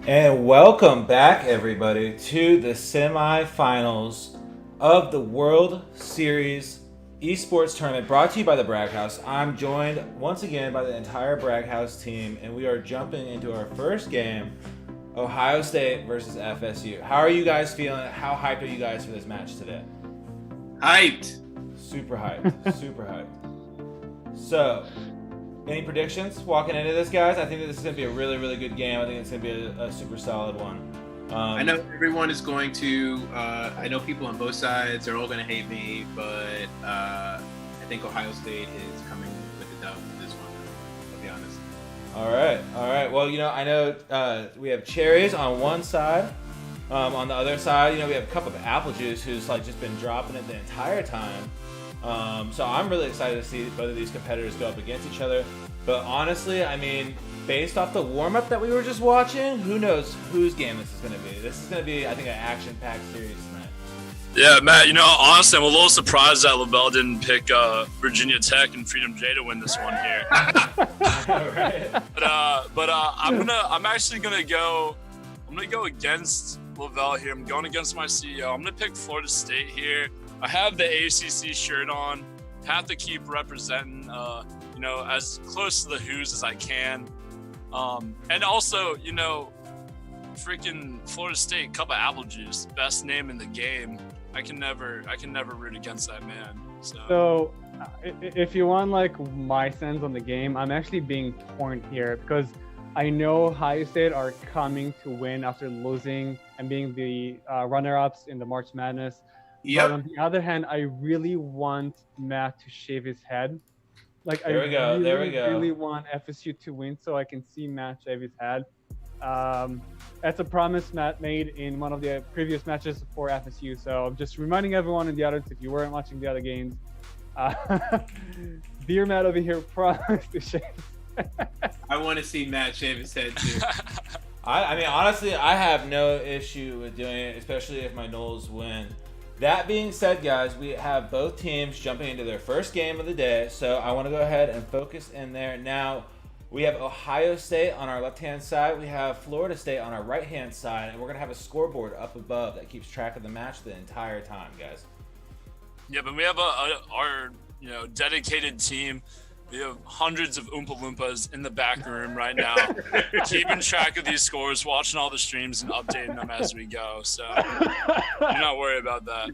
And welcome back, everybody, to the semifinals of the World Series Esports Tournament brought to you by the Bragg House. I'm joined once again by the entire Bragg House team, and we are jumping into our first game, Ohio State versus FSU. How are you guys feeling? How hyped are you guys for this match today? Hyped. Super hyped. Super hyped. So, any predictions walking into this, guys? I think that this is going to be a really, really good game. I think it's going to be a super solid one. I know everyone is going to. I know people on both sides are all going to hate me, but I think Ohio State is coming with the dub for this one. I'll be honest. All right, all right. Well, I know we have cherries on one side. On the other side, we have a cup of apple juice who's just been dropping it the entire time. So I'm really excited to see both of these competitors go up against each other. But honestly, I mean, based off the warm-up that we were just watching, who knows whose game this is going to be. This is going to be, I think, an action-packed series tonight. Yeah, Matt, honestly, I'm a little surprised that LaBelle didn't pick Virginia Tech and Freedom J to win this one here. Right. But I'm actually going to go against LaBelle here. I'm going against my CEO. I'm going to pick Florida State here. I have the ACC shirt on. Have to keep representing, as close to the Who's as I can. And also, freaking Florida State, cup of apple juice, best name in the game. I can never root against that man. So if you want my sense on the game, I'm actually being torn here because I know Ohio State are coming to win after losing and being the runner-ups in the March Madness. Yep. But on the other hand, I really want Matt to shave his head. There we go. Really want FSU to win so I can see Matt shave his head. That's a promise Matt made in one of the previous matches for FSU. So I'm just reminding everyone in the audience, if you weren't watching the other games, Beer Matt over here promised to shave his head. I want to see Matt shave his head too. I mean, honestly, I have no issue with doing it, especially if my Knowles win. That being said, guys, we have both teams jumping into their first game of the day, so I want to go ahead and focus in there. Now, we have Ohio State on our left-hand side. We have Florida State on our right-hand side, and we're going to have a scoreboard up above that keeps track of the match the entire time, guys. Yeah, but we have our dedicated team. We have hundreds of Oompa Loompas in the back room right now, keeping track of these scores, watching all the streams, and updating them as we go. So do not worry about that.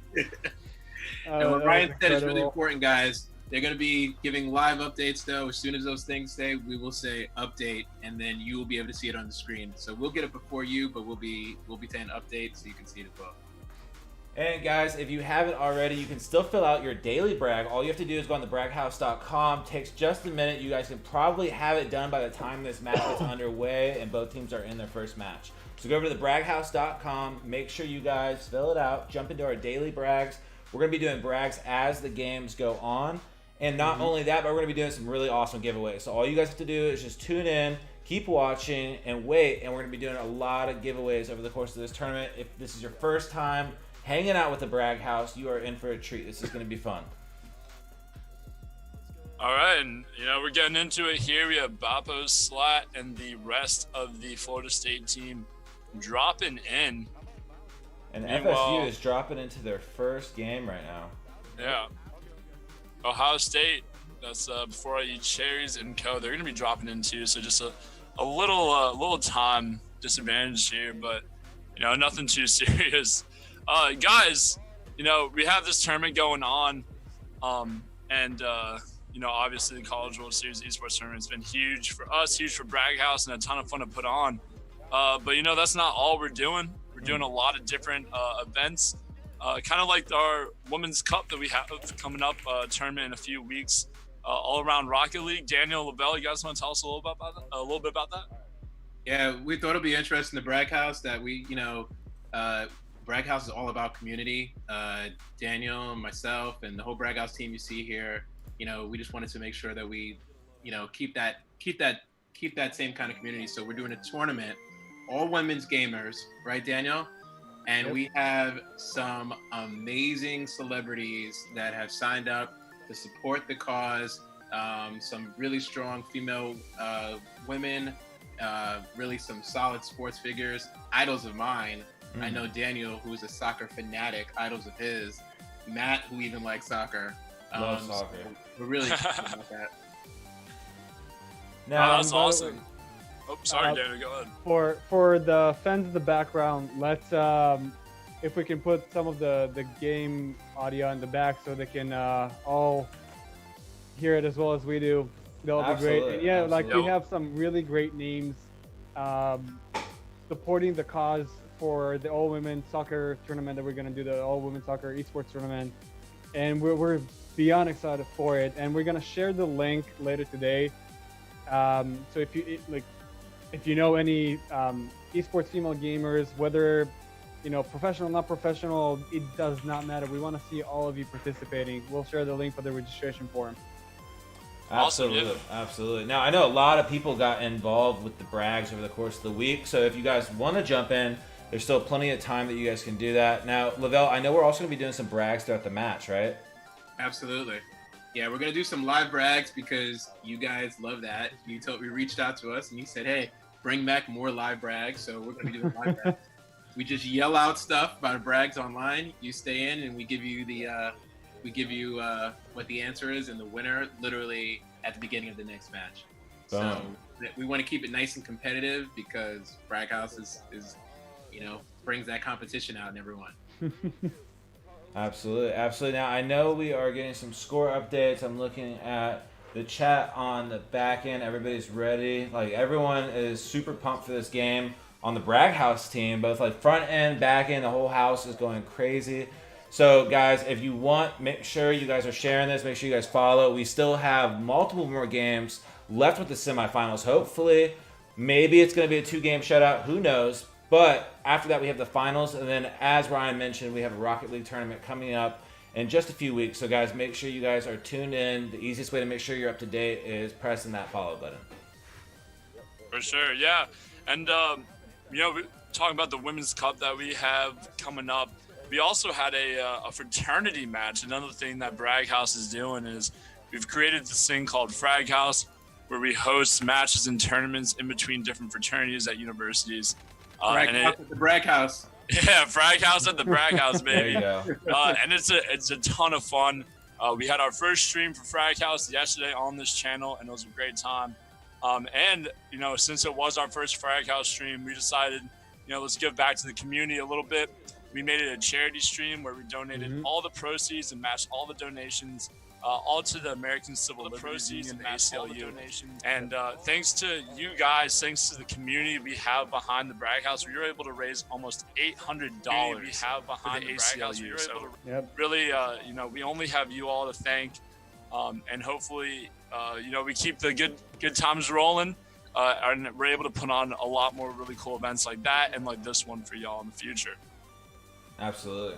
And what Ryan said is really important, guys. They're going to be giving live updates, though. As soon as those things say, we will say update, and then you will be able to see it on the screen. So we'll get it before you, but we'll be saying update so you can see it as well. And guys, if you haven't already, you can still fill out your daily brag. All you have to do is go on the braghouse.com. Takes just a minute. You guys can probably have it done by the time this match gets underway and both teams are in their first match. So go over to the braghouse.com. Make sure you guys fill it out. Jump into our daily brags. We're going to be doing brags as the games go on. And not only that, but we're going to be doing some really awesome giveaways. So all you guys have to do is just tune in, keep watching, and wait. And we're going to be doing a lot of giveaways over the course of this tournament. If this is your first time hanging out with the Bragg House, you are in for a treat. This is going to be fun. All right, and we're getting into it here. We have Bappo, Slat, and the rest of the Florida State team dropping in. And FSU is dropping into their first game right now. Yeah. Ohio State, that's before I eat cherries and co. They're going to be dropping in too, so just a little time disadvantage here, but nothing too serious. Guys, we have this tournament going on, and obviously the College World Series Esports tournament has been huge for us, huge for Bragg House, and a ton of fun to put on. But that's not all we're doing. We're doing a lot of different events, kind of like our Women's Cup that we have coming up, tournament in a few weeks, all around Rocket League. Daniel, LaBelle, you guys want to tell us a little bit about that? Yeah, we thought it'd be interesting to Bragg House that we, Bragg House is all about community. Daniel and myself and the whole Bragg House team you see here, we just wanted to make sure that we, keep that same kind of community. So we're doing a tournament, all women's gamers, right, Daniel? And Yep. we have some amazing celebrities that have signed up to support the cause. Some really strong female women really some solid sports figures, idols of mine. I know Daniel, who's a soccer fanatic, idols of his. Matt, who even likes soccer. Love soccer. So we're really excited about that. Now, That's awesome. Oh, sorry, Daniel. Go ahead. For the fans in the background, let's if we can put some of the game audio in the back so they can all hear it as well as we do. That'll be great. And yeah, like we have some really great names supporting the cause for the all women soccer tournament that we're gonna do, the all women soccer esports tournament, and we're beyond excited for it. And we're gonna share the link later today. So if you know any esports female gamers, whether professional, not professional, it does not matter. We want to see all of you participating. We'll share the link for the registration form. Absolutely, absolutely. Now, I know a lot of people got involved with the brags over the course of the week, so if you guys want to jump in, there's still plenty of time that you guys can do that. Now, Lavelle, I know we're also going to be doing some brags throughout the match, right? Absolutely. Yeah, we're going to do some live brags because you guys love that. You reached out to us and you said, hey, bring back more live brags, so we're going to be doing live brags. We just yell out stuff about brags online. You stay in and we give you what the answer is and the winner literally at the beginning of the next match. So we want to keep it nice and competitive because Brag House is brings that competition out in everyone. Absolutely, absolutely. Now, I know we are getting some score updates. I'm looking at the chat on the back end. Everybody's ready. Like, everyone is super pumped for this game. On the Brag House team, both like front end, back end, the whole house is going crazy. So, guys, if you want, make sure you guys are sharing this. Make sure you guys follow. We still have multiple more games left with the semifinals. Hopefully, maybe it's going to be a 2-game shutout. Who knows? But after that, we have the finals. And then, as Ryan mentioned, we have a Rocket League tournament coming up in just a few weeks. So, guys, make sure you guys are tuned in. The easiest way to make sure you're up to date is pressing that follow button. For sure, yeah. And, talking about the Women's Cup that we have coming up, we also had a fraternity match. Another thing that Brag House is doing is we've created this thing called Frag House, where we host matches and tournaments in between different fraternities at universities. Brag House at the Brag House. Yeah, Frag House at the Brag House, baby. There you go. And it's a ton of fun. We had our first stream for Frag House yesterday on this channel, and it was a great time. And since it was our first Frag House stream, we decided, let's give back to the community a little bit. We made it a charity stream where we donated all the proceeds and matched all the donations, all to the American Civil Liberties Union, ACLU. And thanks to you guys, thanks to the community we have behind the Brag House, we were able to raise almost $800 we have behind the ACLU. So really, we only have you all to thank, and hopefully, we keep the good times rolling. And we're able to put on a lot more really cool events like that and like this one for y'all in the future. Absolutely.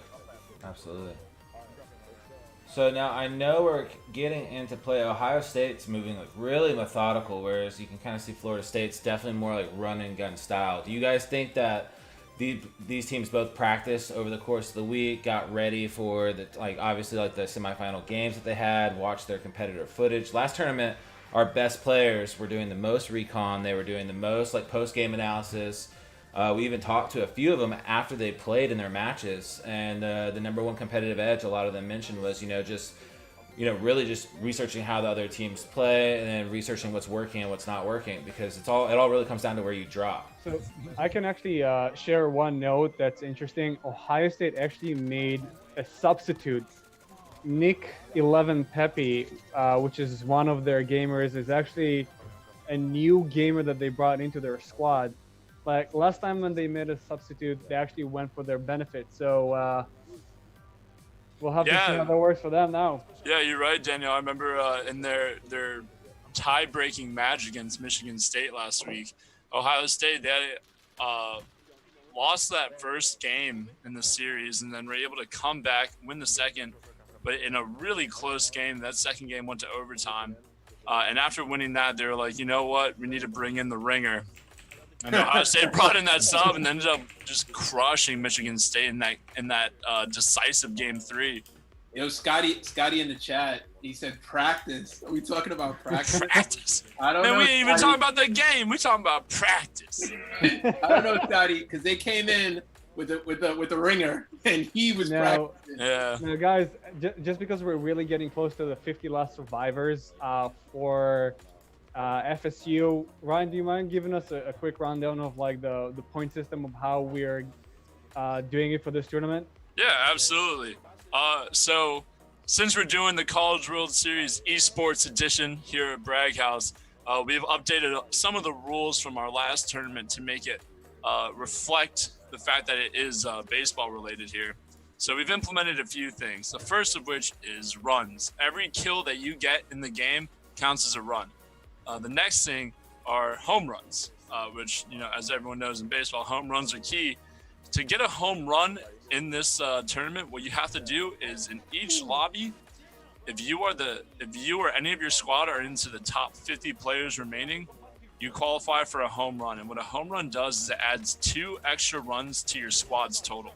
So now I know we're getting into play. Ohio State's moving like really methodical, whereas you can kind of see Florida State's definitely more like run and gun style. Do you guys think that these teams both practiced over the course of the week, got ready for the obviously the semifinal games that they had, watched their competitor footage? Last tournament, our best players were doing the most recon. They were doing the most post-game analysis. We even talked to a few of them after they played in their matches, and the number one competitive edge a lot of them mentioned was really just researching how the other teams play and then researching what's working and what's not working, because it all really comes down to where you drop. So I can actually share one note that's interesting. Ohio State actually made a substitute. Nick 11 Pepe, which is one of their gamers, is actually a new gamer that they brought into their squad. Like last time when they made a substitute, they actually went for their benefit. So we'll have to see how that works for them now. Yeah, you're right, Daniel. I remember in their tie-breaking match against Michigan State last week, Ohio State, they lost that first game in the series and then were able to come back, win the second, but in a really close game. That second game went to overtime. And after winning that, they were like, you know what? We need to bring in the ringer. And Ohio State brought in that sub and ended up just crushing Michigan State in that decisive game 3. Yo, Scotty in the chat, he said practice. Are we talking about practice? Practice. I don't Man, know. we ain't even Scotty. talking about the game. We talking about practice. I don't know, Scotty, because they came in with a ringer, and he was practicing. Yeah. Now, guys, just because we're really getting close to the 50 last survivors for FSU, Ryan, do you mind giving us a quick rundown of like the point system of how we're doing it for this tournament? Yeah, absolutely. So since we're doing the College World Series Esports edition here at Bragg House, we've updated some of the rules from our last tournament to make it reflect the fact that it is baseball related here. So we've implemented a few things. The first of which is runs. Every kill that you get in the game counts as a run. The next thing are home runs, which, you know, as everyone knows in baseball, home runs are key. To get a home run in this tournament, what you have to do is in each lobby, if you or any of your squad are into the top 50 players remaining, you qualify for a home run. And what a home run does is it adds 2 extra runs to your squad's total.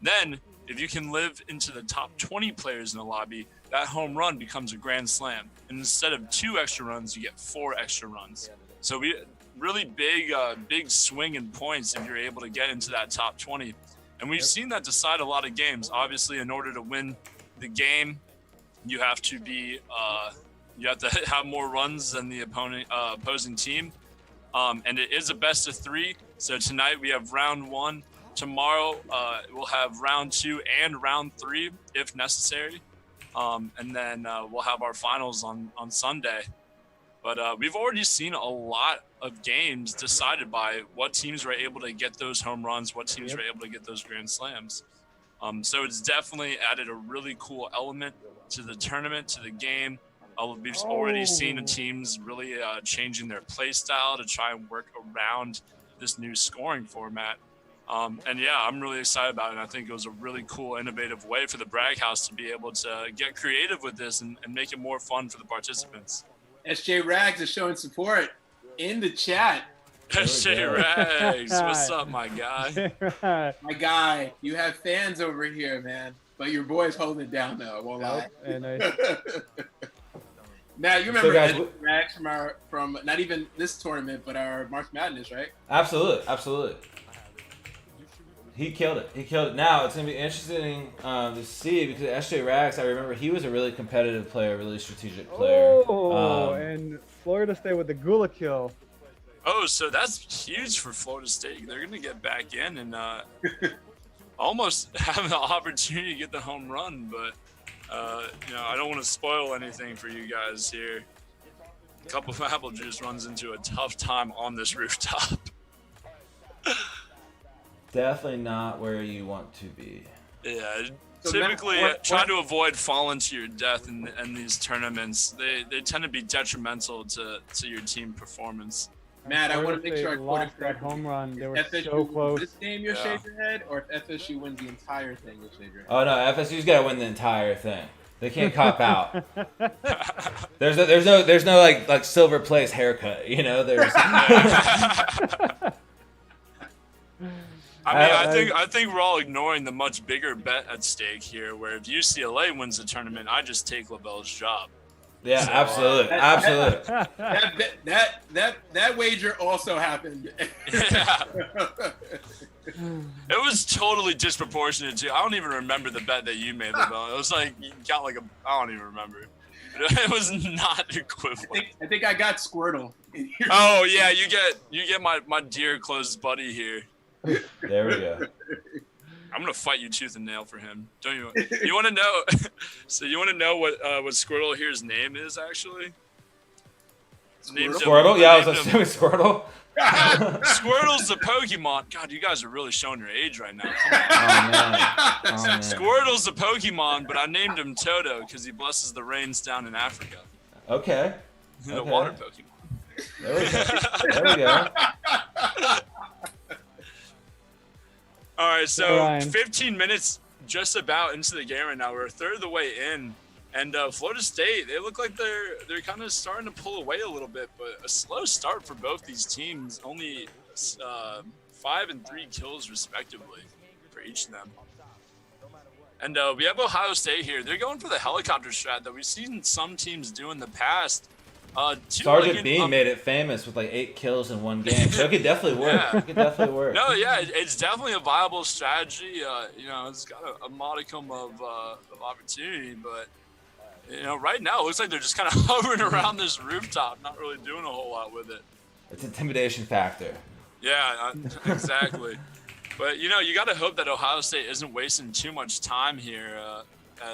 Then, if you can live into the top 20 players in the lobby, that home run becomes a grand slam. And instead of 2 extra runs, you get 4 extra runs. So we really big swing in points if you're able to get into that top 20. And we've seen that decide a lot of games. Obviously, in order to win the game, you have to have more runs than the opposing team. And it is a best of 3. So tonight we have round 1. Tomorrow we'll have round 2 and round 3 if necessary. And then we'll have our finals on Sunday. But we've already seen a lot of games decided by what teams were able to get those home runs, what teams were able to get those grand slams. So it's definitely added a really cool element to the tournament, to the game. We've already seen the teams really changing their play style to try and work around this new scoring format. And yeah, I'm really excited about it. And I think it was a really cool, innovative way for the Bragg House to be able to get creative with this and make it more fun for the participants. SJ Rags is showing support in the chat. SJ Rags, what's up, my guy? My guy, you have fans over here, man. But your boy's holding it down, though. I won't lie. Nice. Now, you remember guys, SJ Rags from not even this tournament, but our March Madness, right? Absolutely. He killed it. Now, it's going to be interesting to see because SJ Rax, I remember he was a really competitive player, really strategic player. And Florida State with the Gula kill. Oh, so that's huge for Florida State. They're going to get back in and almost have an opportunity to get the home run. But, I don't want to spoil anything for you guys here. A couple of apple juice runs into a tough time on this rooftop. Definitely not where you want to be. Yeah, So typically Matt, try to avoid falling to your death in these tournaments. They tend to be detrimental to your team performance. Matt, I want to Florida make sure I State quoted lost that home run. They were FSU so close. This game, you'll shave your head, or if FSU wins the entire thing, you'll shave your head. Oh no, FSU's got to win the entire thing. They can't cop out. There's no like silver place haircut. You know, there's. I think we're all ignoring the much bigger bet at stake here, where if UCLA wins the tournament, I just take LaBelle's job. Yeah, So, absolutely. That wager also happened. Yeah. It was totally disproportionate too. I don't even remember the bet that you made, LaBelle. It was like you got like I don't even remember. It was not equivalent. I think I got Squirtle. Oh yeah, you get my dear close buddy here. There we go. I'm gonna fight you tooth and nail for him. Don't you? You want to know? So you want to know what Squirtle here's name is actually? Squirtle? Yeah, I was assuming Squirtle. Squirtle's the Pokemon. God, you guys are really showing your age right now. Oh, man. Squirtle's the Pokemon, but I named him Toto because he blesses the rains down in Africa. Okay. The water Pokemon. There we go. All right, so Ryan. 15 minutes just about into the game right now. We're a third of the way in, and Florida State, they look like they're kind of starting to pull away a little bit, but a slow start for both these teams. Only 5 and 3 kills respectively for each of them. And we have Ohio State here. They're going for the helicopter strat that we've seen some teams do in the past. Sergeant Bean made it famous with like 8 kills in one game, so it could definitely work. Yeah. It could definitely work. No, yeah, it's definitely a viable strategy. It's got a modicum of opportunity, but right now it looks like they're just kind of hovering around this rooftop, not really doing a whole lot with it. It's intimidation factor. Yeah, exactly. But you got to hope that Ohio State isn't wasting too much time here,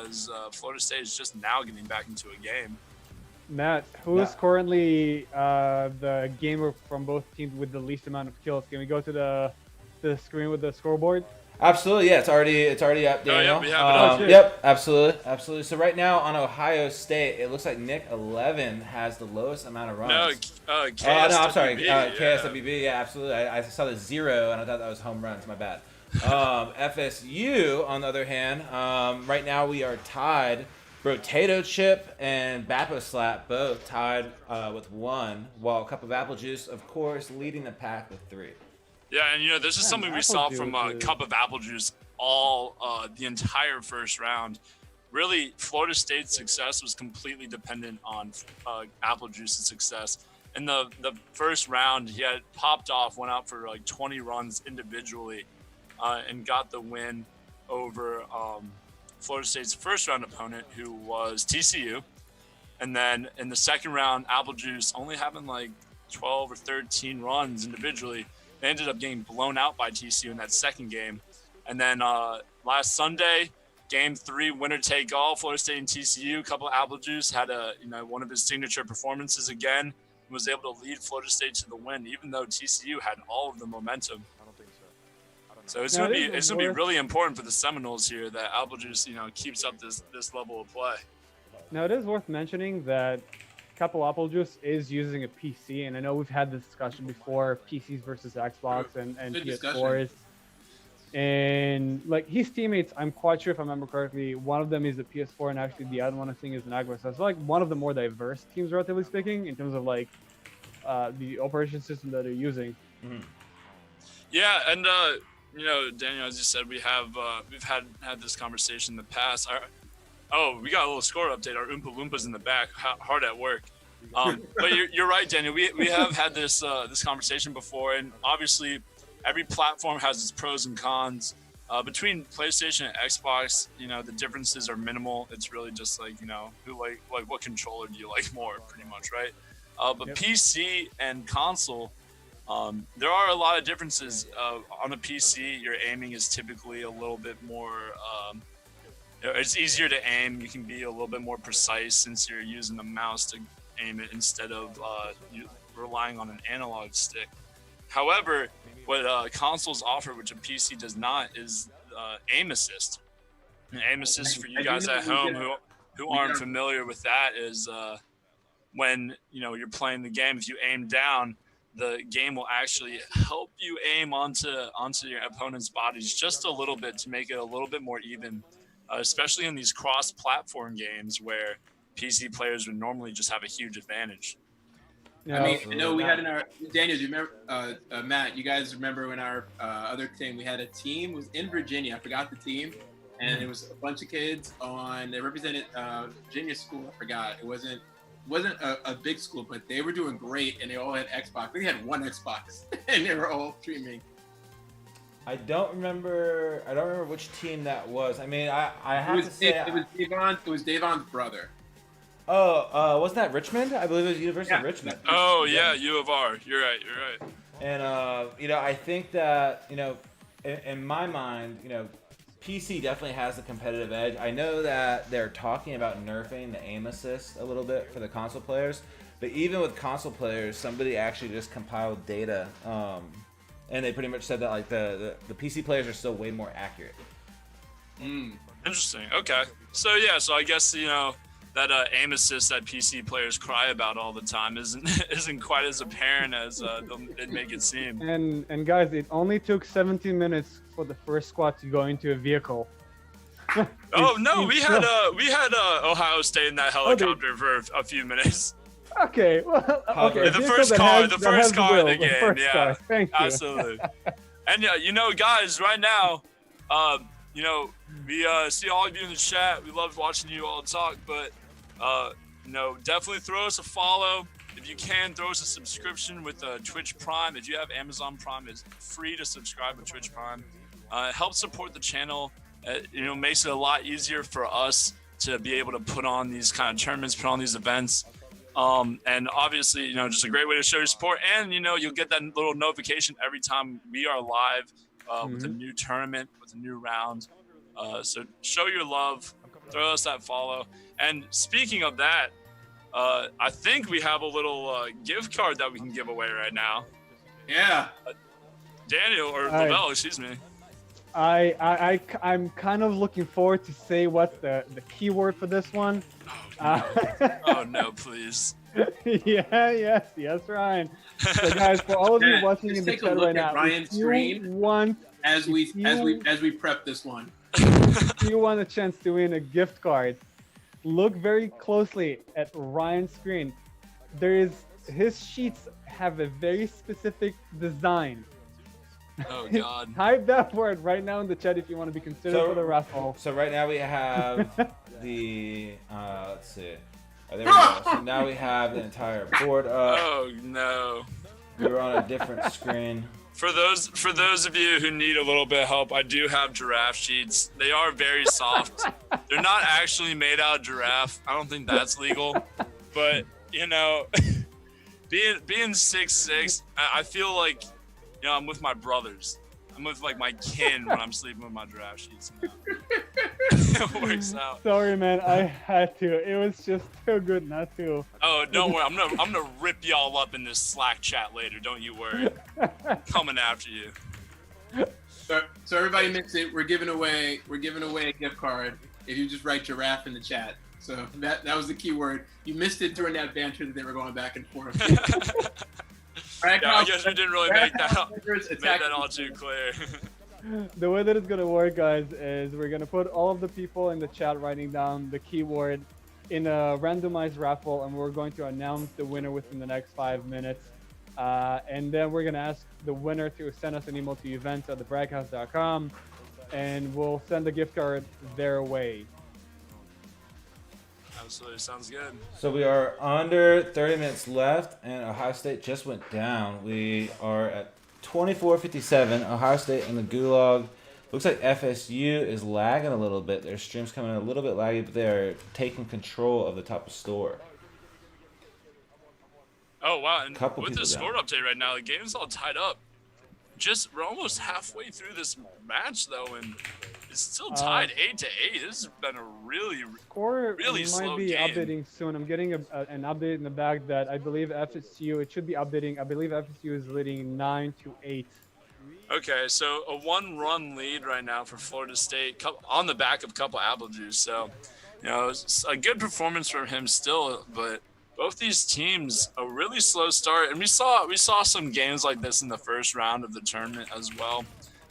as Florida State is just now getting back into a game. Matt, who is currently the gamer from both teams with the least amount of kills? Can we go to the screen with the scoreboard? Absolutely, yeah. It's already up, Daniel. Oh, yeah, we have it up. Yep, absolutely. So right now on Ohio State, it looks like Nick 11 has the lowest amount of runs. No, KSWB. No, I'm sorry, Yeah. KSWB. Yeah, absolutely. I saw the 0 and I thought that was home runs. My bad. FSU, on the other hand, right now we are tied. Potato Chip and Bappo Slap both tied with 1, while Cup of Apple Juice, of course, leading the pack with 3. Yeah, and this is something we saw from Cup of Apple Juice all the entire first round. Really, Florida State's success was completely dependent on Apple Juice's success. In the first round, he had popped off, went out for like 20 runs individually, and got the win over Florida State's first round opponent, who was TCU. And then in the second round, Apple Juice only having like 12 or 13 runs individually. They ended up getting blown out by TCU in that second game. And then last Sunday, game 3, winner take all, Florida State and TCU. Couple of Apple Juice had one of his signature performances again, and was able to lead Florida State to the win, even though TCU had all of the momentum. So it's gonna be really important for the Seminoles here that Apple Juice keeps up this level of play. Now it is worth mentioning that Couple Apple Juice is using a PC, and I know we've had this discussion before: PCs versus Xbox and PS4s. And like his teammates, I'm quite sure if I remember correctly, one of them is a PS4, and actually the other one I think is an Xbox. So it's like one of the more diverse teams, relatively speaking, in terms of like the operation system that they're using. Mm-hmm. Yeah, and Daniel, as you said, we've had this conversation in the past. We got a little score update. Our Oompa Loompas in the back, hard at work. But you're right, Daniel. We have had this conversation before, and obviously every platform has its pros and cons. Between PlayStation and Xbox, the differences are minimal. It's really just like who like what controller do you like more, pretty much, right? But PC and console. There are a lot of differences. On a PC, your aiming is typically a little bit more, it's easier to aim. You can be a little bit more precise since you're using the mouse to aim it instead of relying on an analog stick. However, what consoles offer, which a PC does not, is aim assist. And aim assist, for you guys at home who aren't familiar with that, is when you're playing the game, if you aim down, the game will actually help you aim onto your opponent's bodies just a little bit to make it a little bit more even, especially in these cross-platform games where PC players would normally just have a huge advantage. Yeah, I know we had in our Daniel. Do you remember Matt? You guys remember when our other team? We had a team, it was in Virginia. I forgot the team, and it was a bunch of kids they represented Virginia school. I forgot. It wasn't a big school, but they were doing great, and they all had Xbox. They had one Xbox, and they were all streaming. I don't remember which team that was. I mean, I have to say it was Davon. It was Davon's brother. Oh, wasn't that Richmond? I believe it was University of Richmond. Oh yeah, U of R. You're right. And I think that in my mind, PC definitely has the competitive edge. I know that they're talking about nerfing the aim assist a little bit for the console players, but even with console players, somebody actually just compiled data, and they pretty much said that like the PC players are still way more accurate. Interesting. Okay. So I guess that aim assist that PC players cry about all the time isn't quite as apparent as they'd make it seem. And guys, it only took 17 minutes for the first squad to go into a vehicle. Oh no, we had Ohio State in that helicopter for a few minutes. Okay, well, okay. The first car in the game, yeah, thank you. Absolutely. And guys, right now, we see all of you in the chat. We love watching you all talk, but definitely throw us a follow. If you can, throw us a subscription with Twitch Prime. If you have Amazon Prime, it's free to subscribe with Twitch Prime. It helps support the channel. Makes it a lot easier for us to be able to put on these kind of tournaments, put on these events. And obviously, just a great way to show your support. And, you'll get that little notification every time we are live with a new tournament, with a new round. So show your love, throw us that follow. And speaking of that, I think we have a little gift card that we can give away right now. Yeah. Daniel, or Lavelle, excuse me. I'm kind of looking forward to say what's the keyword for this one. Oh no, please. Yes, Ryan. So guys, for all of you watching in the chat right now, Ryan's screen as we prep this one. If you want a chance to win a gift card, look very closely at Ryan's screen. His sheets have a very specific design. Oh God! Type that word right now in the chat if you want to be considered for the raffle. So right now we have the let's see. Oh, there we go. So now we have the entire board up. Oh no! We're on a different screen. For those of you who need a little bit of help, I do have giraffe sheets. They are very soft. They're not actually made out of giraffe. I don't think that's legal. But being 6'6", I feel like I'm with my brothers. I'm with like my kin when I'm sleeping with my giraffe sheets. It works out. Sorry, man. I had to. It was just too good not to. Oh, don't worry. I'm gonna rip y'all up in this Slack chat later. Don't you worry. Coming after you. So everybody missed it. We're giving away a gift card if you just write giraffe in the chat. So that was the key word. You missed it during that banter that they were going back and forth. Yeah, I guess we didn't really make that all too clear. The way that it's going to work, guys, is we're going to put all of the people in the chat writing down the keyword in a randomized raffle, and we're going to announce the winner within the next 5 minutes. And then we're going to ask the winner to send us an email to events@thebraghouse.com, and we'll send the gift card their way. Absolutely, sounds good. So we are under 30 minutes left, and Ohio State just went down. We are at 24:57. Ohio State in the gulag. Looks like FSU is lagging a little bit. Their stream's coming in a little bit laggy, but they're taking control of the top of store. Oh wow! And with the score update right now, the game's all tied up. We're almost halfway through this match though, and it's still tied 8-8. This has been a really slow might be game. Updating soon. I'm getting an update in the bag that I believe FSU. It should be updating. I believe FSU is leading 9-8. Okay, so a 1-run lead right now for Florida State on the back of a couple apple juice. So, it's a good performance from him still, but both these teams a really slow start, and we saw some games like this in the first round of the tournament as well,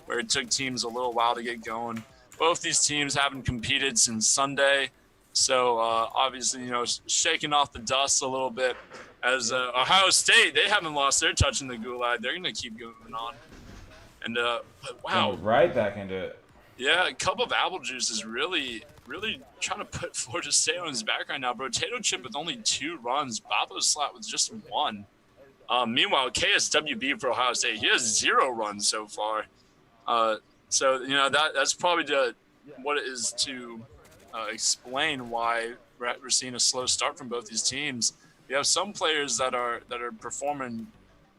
where it took teams a little while to get going. Both these teams haven't competed since Sunday, so obviously shaking off the dust a little bit. As Ohio State, they haven't lost their touch in the gulag. They're gonna keep going on. And wow, going right back into it. Yeah, a cup of apple juice is really trying to put Florida State on his back right now. Potato Chip with only 2 runs. Babo Slat with just 1. Meanwhile, KSWB for Ohio State, he has 0 runs so far. So that's probably what it is to explain why we're seeing a slow start from both these teams. We have some players that are performing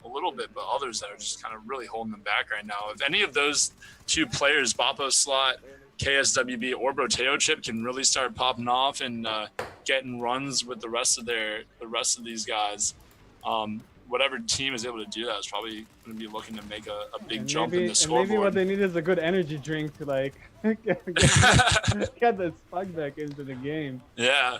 a little bit, but others that are just kind of really holding them back right now. If any of those 2 players, Babo Slot, KSWB, or Potato Chip, can really start popping off and getting runs with the rest of these guys, whatever team is able to do that is probably going to be looking to make a big jump in the scoreboard. Maybe what they need is a good energy drink to get the spark back into the game. Yeah.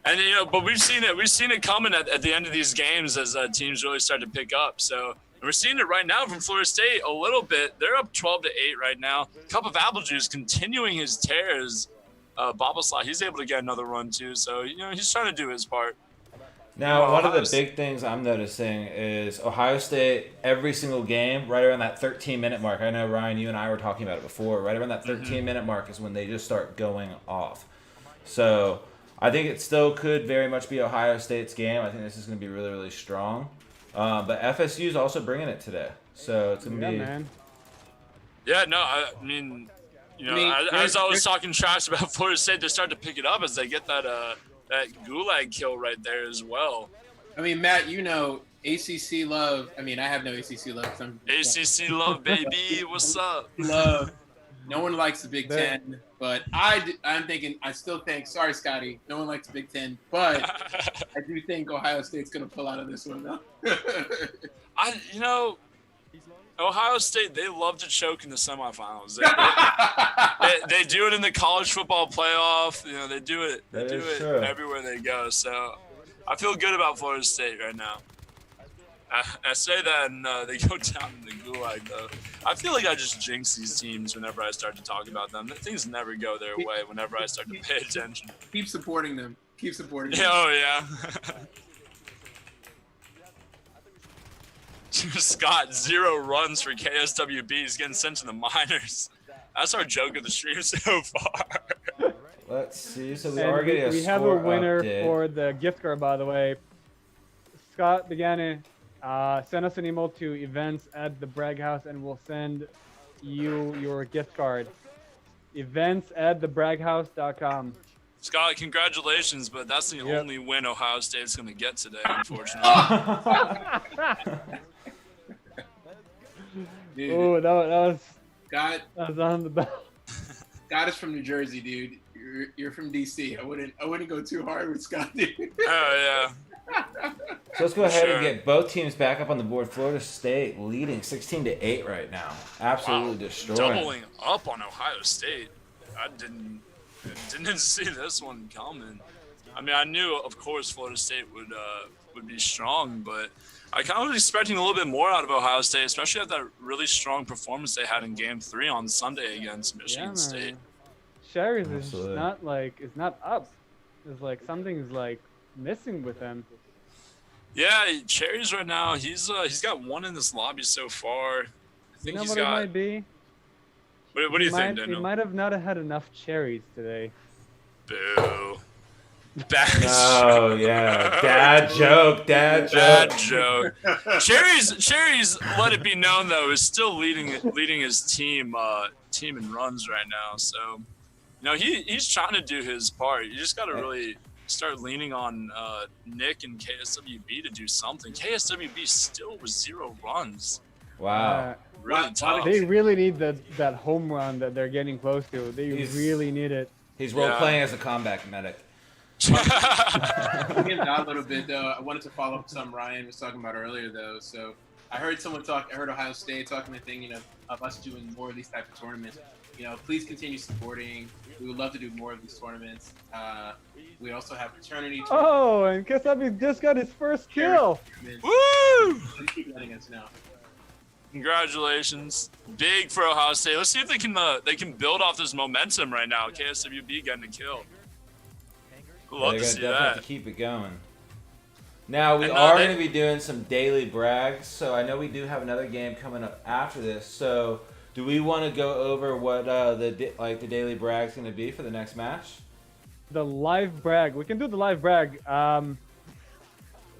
And but we've seen it coming at the end of these games as teams really start to pick up. So we're seeing it right now from Florida State a little bit. They're up 12-8 right now. Cup of Apple Juice continuing his tears. Babo Slot, he's able to get another run too. So he's trying to do his part. Now, one of the Ohio big things I'm noticing is Ohio State, every single game, right around that 13-minute mark. I know, Ryan, you and I were talking about it before. Right around that 13-minute mark is when they just start going off. So I think it still could very much be Ohio State's game. I think this is going to be really, really strong. But FSU is also bringing it today. So it's going to be... man. Yeah, no, I mean, as I was talking trash about Florida State, they're starting to pick it up as they get that gulag kill right there as well. I mean, Matt, ACC love. I mean, I have no ACC love. ACC love, baby. What's up? Love. No one likes the Big Ten, but I'm thinking. I still think. Sorry, Scotty. No one likes the Big Ten, but I do think Ohio State's gonna pull out of this one though. Ohio State, they love to choke in the semifinals. They do it in the college football playoff. They do it. They do it everywhere they go. So I feel good about Florida State right now. I say that and they go down in the gulag, though. I feel like I just jinx these teams whenever I start to talk about them. Things never go their way whenever I start to pay attention. Keep supporting them. Keep supporting them. Oh, yeah. Scott, 0 runs for KSWB. He's getting sent to the minors. That's our joke of the stream so far. Let's see. So we have a winner for the gift card, by the way. Scott Begani, send us an email to events@thebraghouse and we'll send you your gift card. events@thebraghouse.com. Scott, congratulations, but that's the only win Ohio State's going to get today, unfortunately. Dude, that was God. That was on the bell. Scott is from New Jersey, dude. You're from DC. I wouldn't go too hard with Scott, dude. Oh yeah. So let's go ahead and get both teams back up on the board. Florida State leading 16-8 right now. Absolutely destroying. Doubling up on Ohio State. I didn't see this one coming. I mean, I knew, of course, Florida State would be strong, but I kind of was expecting a little bit more out of Ohio State, especially after that really strong performance they had in Game 3 on Sunday against Michigan State. Sherry's is not up. It's like something's like missing with him. Yeah, Cherries right now, he's got one in this lobby so far. I think It might be? What do you think, He Daniel? might have not had enough cherries today. Boo. Bad Oh yeah, dad joke. Cherries. Let it be known though, is still leading his team in runs right now. So, he's trying to do his part. You just got to really start leaning on Nick and KSWB to do something. KSWB still with 0 runs. Wow. Really tough. They really need that home run that they're getting close to. They really need it. He's role-playing as a combat medic. Give that a little bit though. I wanted to follow up something Ryan was talking about earlier though. So I heard Ohio State talking the thing, of us doing more of these type of tournaments. Please continue supporting. We would love to do more of these tournaments. We also have fraternity. Oh, and Kesabi just got his first kill. Woo! Please keep letting us know. Congratulations. Big for Ohio State. Let's see if they can build off this momentum right now. KSWB getting a kill. Love to see They're gonna definitely have that. to keep it going. Now we are going to be doing some daily brags, so I know we do have another game coming up after this. So, do we want to go over what the daily brag's going to be for the next match? The live brag. We can do the live brag.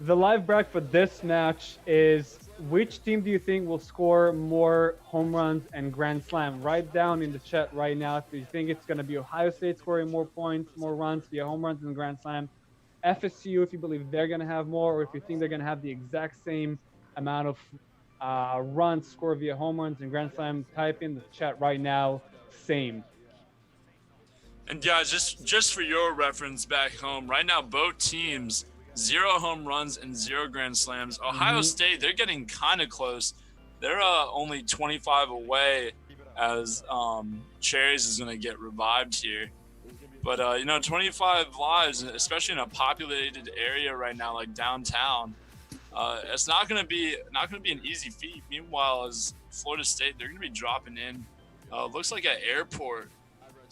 The live brag for this match is: which team do you think will score more home runs and grand slam? Write down in the chat right now if you think it's going to be Ohio State scoring more points, more runs via home runs and grand slam. FSU if you believe they're going to have more, or if you think they're going to have the exact same amount of runs scored via home runs and grand slam. Type in the chat right now, same. And guys, just for your reference back home, right now both teams 0 home runs and 0 grand slams. Ohio State, they're getting kind of close. They're only 25 away as Cherries is going to get revived here. But 25 lives, especially in a populated area right now like downtown, it's not going to be an easy feat. Meanwhile, as Florida State, they're going to be dropping in. Looks like at Airport.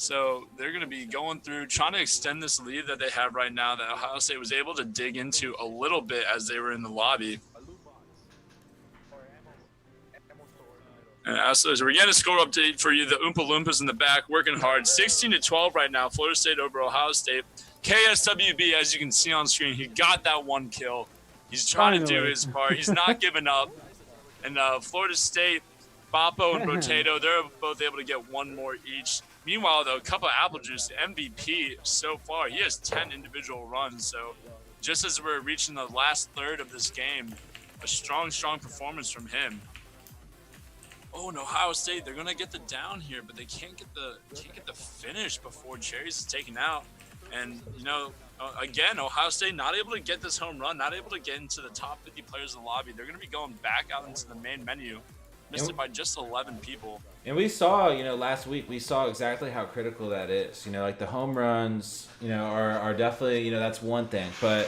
So they're going to be going through, trying to extend this lead that they have right now that Ohio State was able to dig into a little bit as they were in the lobby. And so we're getting a score update for you. The Oompa Loompas in the back working hard. 16-12 right now, Florida State over Ohio State. KSWB, as you can see on screen, he got that one kill. He's trying to do his part. He's not giving up. And Florida State, Boppo and Rotato, they're both able to get one more each. Meanwhile, though, Cup of Apple Juice, the MVP so far, he has 10 individual runs. So just as we're reaching the last third of this game, a strong performance from him. Oh, and Ohio State, they're gonna get the down here, but they can't get the finish before Cherries is taken out. And again, Ohio State not able to get this home run, not able to get into the top 50 players in the lobby. They're gonna be going back out into the main menu. Missed it by just 11 people. And we saw, last week we saw exactly how critical that is. Like the home runs, are definitely, that's one thing, but.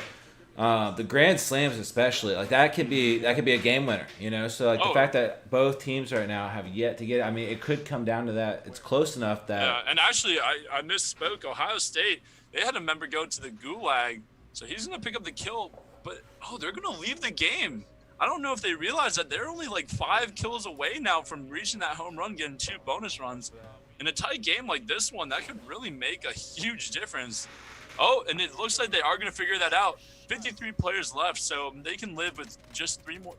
The grand slams especially, like that could be a game winner, so the fact that both teams right now have yet to get it, I mean, it could come down to that. It's close enough that and actually I misspoke. Ohio State, they had a member go to the gulag, so he's gonna pick up the kill, but they're gonna leave the game. I don't know if they realize that they're only like 5 kills away now from reaching that home run, getting 2 bonus runs. In a tight game like this one, that could really make a huge difference. And it looks like they are going to figure that out. 53 players left, so they can live with just 3 more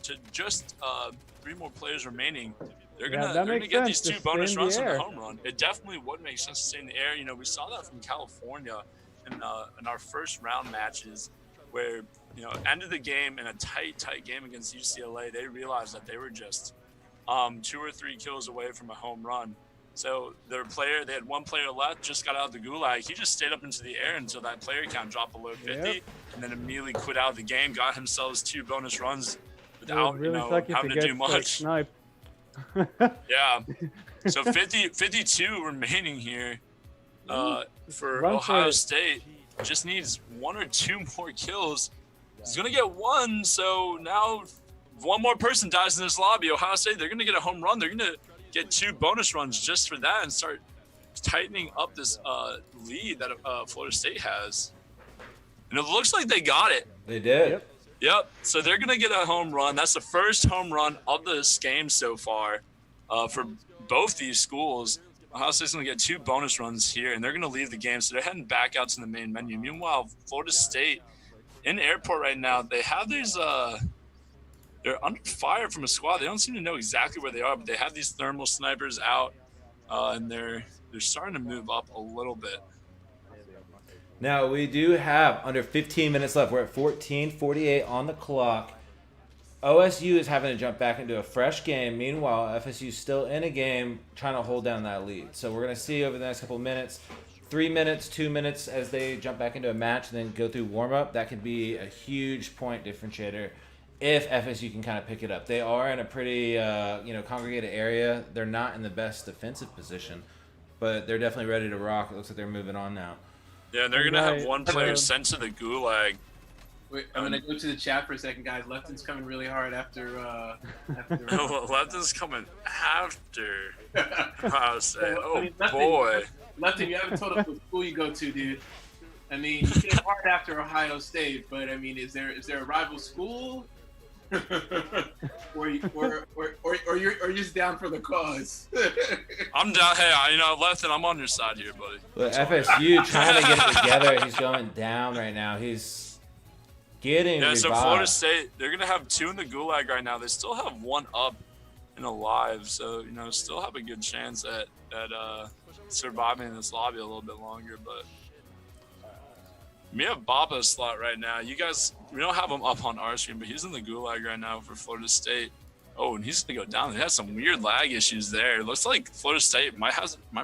players remaining. They're gonna get these 2 bonus runs in the home run. It definitely would make sense to stay in the air. We saw that from California in our first round matches, where ended the game in a tight game against UCLA. They realized that they were just 2 or 3 kills away from a home run. So they had 1 player left, just got out of the gulag. He just stayed up into the air until that player count dropped below 50, and then immediately quit out of the game, got himself his 2 bonus runs without having to do much. Yeah. So 52 remaining here for Ohio State. Just needs 1 or 2 more kills. He's going to get 1, so now if 1 more person dies in this lobby, Ohio State, they're going to get a home run. They're going to get 2 bonus runs just for that and start tightening up this lead that Florida State has. And it looks like they got it. They did. Yep. So they're going to get a home run. That's the first home run of this game so far for both these schools. Ohio State's going to get 2 bonus runs here, and they're going to leave the game. So they're heading back out to the main menu. Meanwhile, Florida State in airport right now, they have these they're under fire from a squad. They don't seem to know exactly where they are, but they have these thermal snipers out, and they're starting to move up a little bit. Now, we do have under 15 minutes left. We're at 14:48 on the clock. OSU is having to jump back into a fresh game. Meanwhile, FSU's still in a game trying to hold down that lead. So we're going to see over the next couple of minutes, 3 minutes, 2 minutes as they jump back into a match and then go through warm-up. That could be a huge point differentiator if FSU can kind of pick it up. They are in a pretty congregated area. They're not in the best defensive position, but they're definitely ready to rock. It looks like they're moving on now. Yeah, they're going to have 1 player sent to the gulag. Wait, I'm gonna go to the chat for a second, guys. Lefton's coming really hard after. Lefton's coming after. I'll say, Lefton, boy. Lefton, you haven't told us what school you go to, dude. I mean, you came hard after Ohio State, but I mean, is there a rival school, or you're just down for the cause? I'm down. Hey, Lefton, I'm on your side here, buddy. But FSU trying to get it together. He's going down right now. He's getting revived. So Florida State, they're gonna have 2 in the gulag right now. They still have 1 up and alive, so still have a good chance at surviving in this lobby a little bit longer. But we have Baba's slot right now. You guys, we don't have him up on our screen, but he's in the gulag right now for Florida State. Oh, and he's gonna go down. He has some weird lag issues there. It looks like Florida State might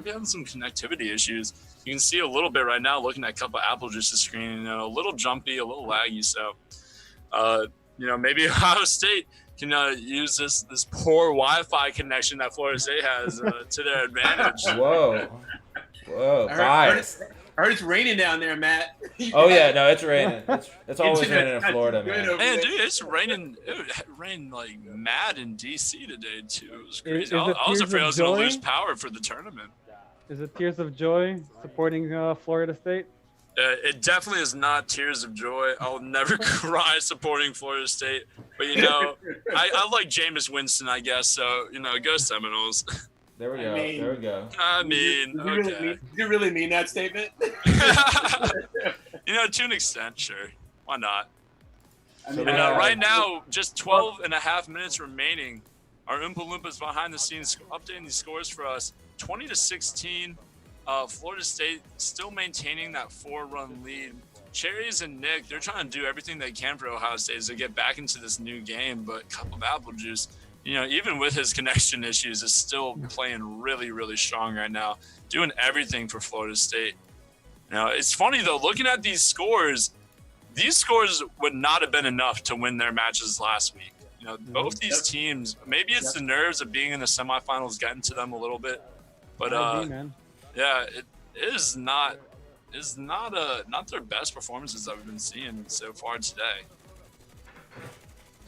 be having some connectivity issues. You can see a little bit right now looking at Cup of Apple Juice's screen, a little jumpy, a little laggy. So, maybe Ohio State can use this poor Wi-Fi connection that Florida State has to their advantage. Whoa, bias. I heard it's raining down there, Matt. Oh yeah, no, it's raining. It's always raining in Florida, man. Man, dude, it's raining. It rained like mad in DC today too. It was crazy. I was afraid I was gonna lose power for the tournament. Is it tears of joy supporting Florida State? It definitely is not tears of joy. I'll never cry supporting Florida State. But, you know, I like Jameis Winston, I guess. So, you know, go Seminoles. There we go. There we go. I mean, Did you really mean that statement? You know, to an extent, sure. Why not? I mean, And right now, just 12 and a half minutes remaining. Our Oompa Loompas behind the scenes updating these scores for us. 20-16. Florida State still maintaining that 4-run lead. Cherries and Nick, they're trying to do everything they can for Ohio State as they get back into this new game. But Cup of Apple Juice, you know, even with his connection issues, is still playing really, really strong right now, doing everything for Florida State. Now, it's funny, though, looking at these scores would not have been enough to win their matches last week. You know, both these teams, maybe it's the nerves of being in the semifinals getting to them a little bit. But, yeah, it is not their best performances that we've been seeing so far today.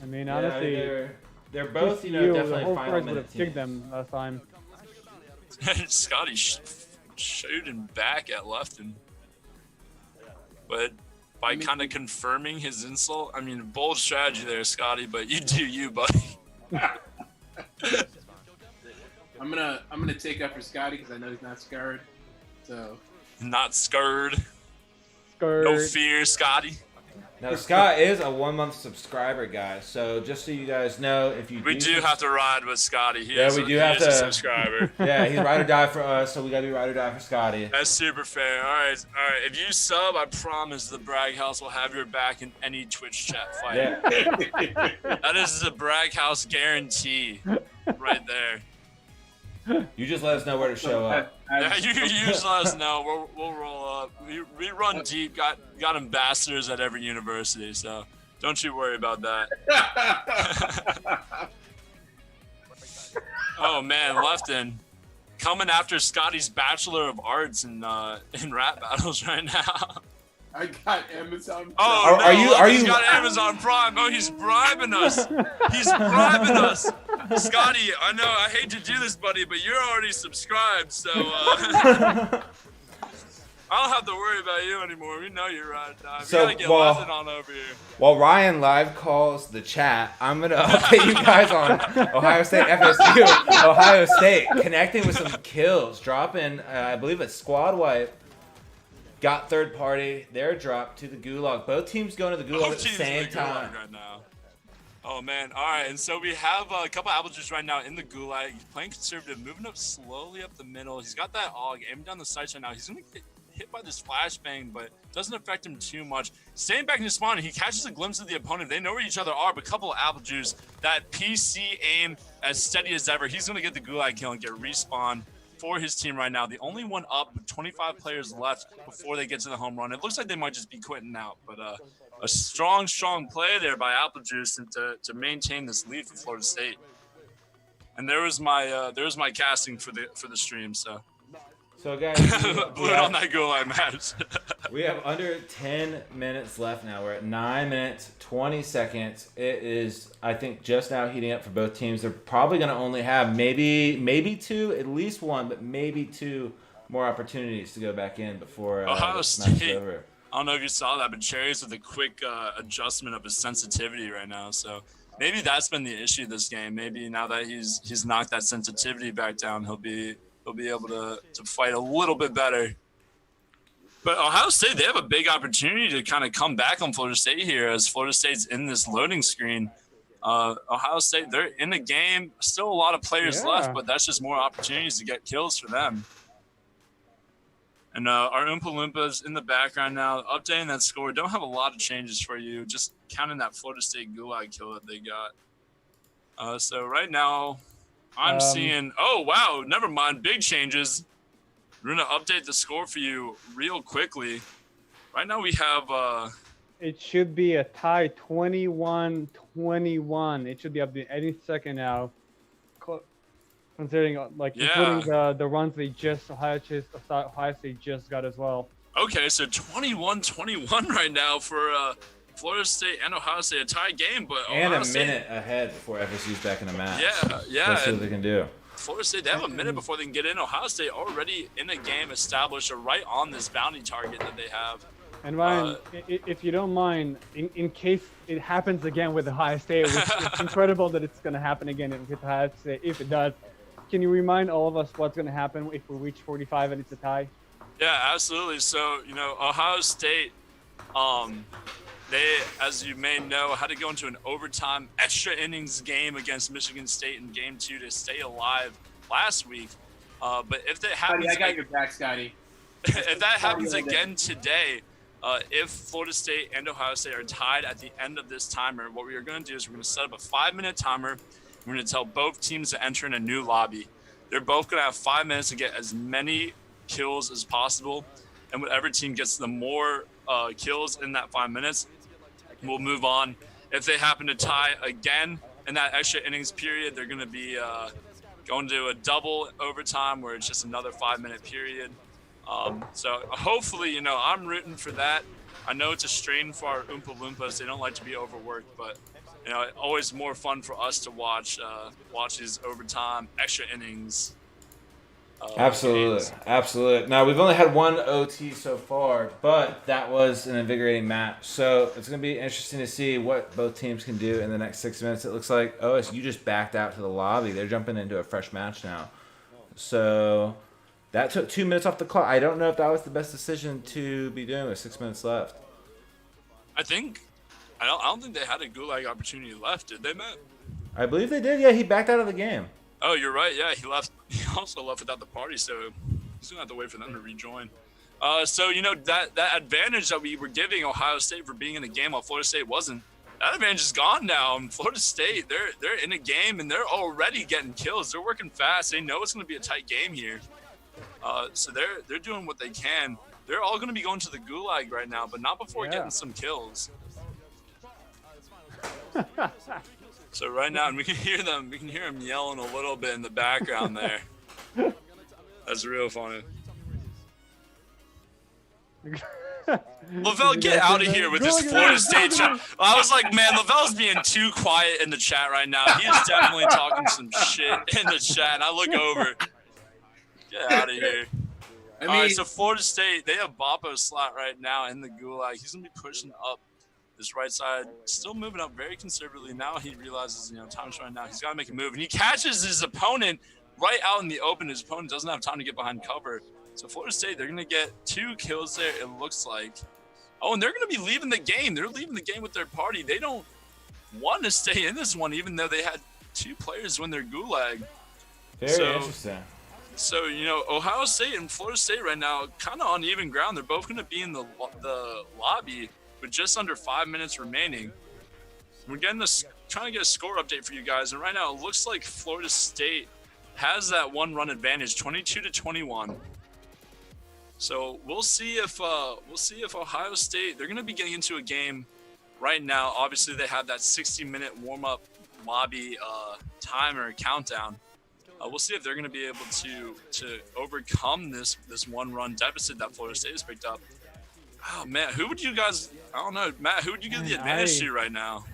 I mean, honestly, they're both, you know, definitely the whole final would minute have kicked teams. them last time. Scotty shooting back at Lefton. But by kind of confirming his insult, I mean, bold strategy there, Scotty, but you do you, buddy. I'm gonna take up for Scotty because I know he's not scared. So Not scared. Skirt. No fear, Scotty. Now, Scott is a 1-month subscriber, guys. So just so you guys know, if you We do have to ride with Scotty. He Yeah, is we a- do he have is a to- subscriber. Yeah, he's ride or die for us, so we gotta be ride or die for Scotty. That's super fair. All right. If you sub, I promise the Bragg House will have your back in any Twitch chat fight. Yeah. That is the Bragg House guarantee right there. You just let us know where to show up. Yeah, you just let us know. We'll roll up. We run deep. Got ambassadors at every university, so don't you worry about that. Oh man, Lefton coming after Scotty's Bachelor of Arts in rap battles right now. I got Amazon. Oh, Are no, you- look, are he's you- got Amazon Prime. Oh, he's bribing us. He's bribing us. Scotty, I know I hate to do this, buddy, but you're already subscribed, so I don't have to worry about you anymore. We know you're right. We So, gotta get well- Lefton on over here. While Ryan live calls the chat, I'm gonna update you guys on Ohio State FSU. Ohio State connecting with some kills, dropping, I believe it's squad wipe. Got third party. They're dropped to the gulag. Both teams going to the gulag Both at the teams same in the gulag time. right now. Oh man! All right, and so we have a couple apple juice right now in the gulag. He's playing conservative, moving up slowly up the middle. He's got that AUG aiming down the sights right now. He's gonna get hit by this flashbang, but doesn't affect him too much. Staying back in his spawn, he catches a glimpse of the opponent. They know where each other are, but a couple of apple juice. That PC aim as steady as ever. He's gonna get the gulag kill and get respawn for his team right now. The only one up with 25 players left before they get to the home run. It looks like they might just be quitting out, but a strong play there by Apple Juice and to maintain this lead for Florida State. And there was my casting for the stream. So guys, blew it on that goal line match. we have under 10 minutes left now. We're at 9 minutes, 20 seconds. It is, I think, just now heating up for both teams. They're probably going to only have maybe two, at least one, but maybe two more opportunities to go back in before Ohio this match is State. over. I don't know if you saw that, but Cherry's with a quick adjustment of his sensitivity right now. So maybe that's been the issue this game. Maybe now that he's knocked that sensitivity back down, he'll be able to fight a little bit better. But Ohio State, they have a big opportunity to kind of come back on Florida State here as Florida State's in this loading screen. Ohio State, they're in the game. Still a lot of players left, but that's just more opportunities to get kills for them. And our Oompa Loompas in the background now, updating that score. Don't have a lot of changes for you, just counting that Florida State gulag kill that they got. So right now, I'm seeing, oh, wow, never mind, big changes. We're going to update the score for you real quickly. Right now we have... It should be a tie, 21-21. It should be up any second now. Considering, including the runs Ohio State just got as well. Okay, so 21-21 right now for Florida State and Ohio State, a tie game, but And Ohio a State, minute ahead before FSU's back in the match. Yeah. Let's see what they can do. Florida State, they have a minute before they can get in. Ohio State already in a game established or right on this bounty target that they have. And Ryan, if you don't mind, in case it happens again with Ohio State, which it's incredible that it's going to happen again with Ohio State, if it does, can you remind all of us what's going to happen if we reach 45 and it's a tie? Yeah, absolutely. So, Ohio State, they, as you may know, had to go into an overtime extra innings game against Michigan State in Game 2 to stay alive last week. But if that happens, I got your back, Scotty. If that happens again today, if Florida State and Ohio State are tied at the end of this timer, what we are going to do is we're going to set up a 5-minute timer. We're going to tell both teams to enter in a new lobby. They're both going to have 5 minutes to get as many kills as possible, and whatever team gets the more kills in that 5 minutes will move on. If they happen to tie again in that extra innings period, they're going to be going to a double overtime where it's just another 5-minute period. So hopefully, I'm rooting for that. I know it's a strain for our Oompa Loompas. They don't like to be overworked, but always more fun for us to watch these overtime extra innings. Absolutely. Now, we've only had one OT so far, but that was an invigorating match. So it's going to be interesting to see what both teams can do in the next 6 minutes. It looks like OSU just backed out to the lobby. They're jumping into a fresh match now. So that took 2 minutes off the clock. I don't know if that was the best decision to be doing with 6 minutes left. I don't think they had a gulag opportunity left, did they, Matt? I believe they did. Yeah, he backed out of the game. Oh, you're right. Yeah, he left. He also left without the party, so he's gonna have to wait for them to rejoin. So that advantage that we were giving Ohio State for being in the game while Florida State wasn't, that advantage is gone now. And Florida State, they're in a game and they're already getting kills. They're working fast. They know it's gonna be a tight game here. So they're doing what they can. They're all gonna be going to the gulag right now, but not before getting some kills. So right now, and we can hear them yelling a little bit in the background there. That's real funny. Lavelle, get out of here with this Florida State chat. I was like, man, Lavelle's being too quiet in the chat right now. He is definitely talking some shit in the chat. And I look over. Get out of here. All right, so Florida State, they have Boppo slot right now in the gulag. He's going to be pushing up this right side, still moving up very conservatively. Now he realizes, time's running out. He's got to make a move. And he catches his opponent right out in the open. His opponent doesn't have time to get behind cover. So Florida State, they're going to get 2 kills there, it looks like. Oh, and they're going to be leaving the game. They're leaving the game with their party. They don't want to stay in this one, even though they had 2 players win their gulag. Very interesting. So, Ohio State and Florida State right now, kind of on even ground. They're both going to be in the lobby with just under 5 minutes remaining. We're trying to get a score update for you guys. And right now, it looks like Florida State has that 1-run advantage, 22-21. So we'll see if Ohio State, they're going to be getting into a game right now. Obviously, they have that 60-minute warm-up lobby timer countdown. We'll see if they're going to be able to overcome this 1-run deficit that Florida State has picked up. Oh, man, who would you guys – I don't know. Matt, who would you give the advantage to right now?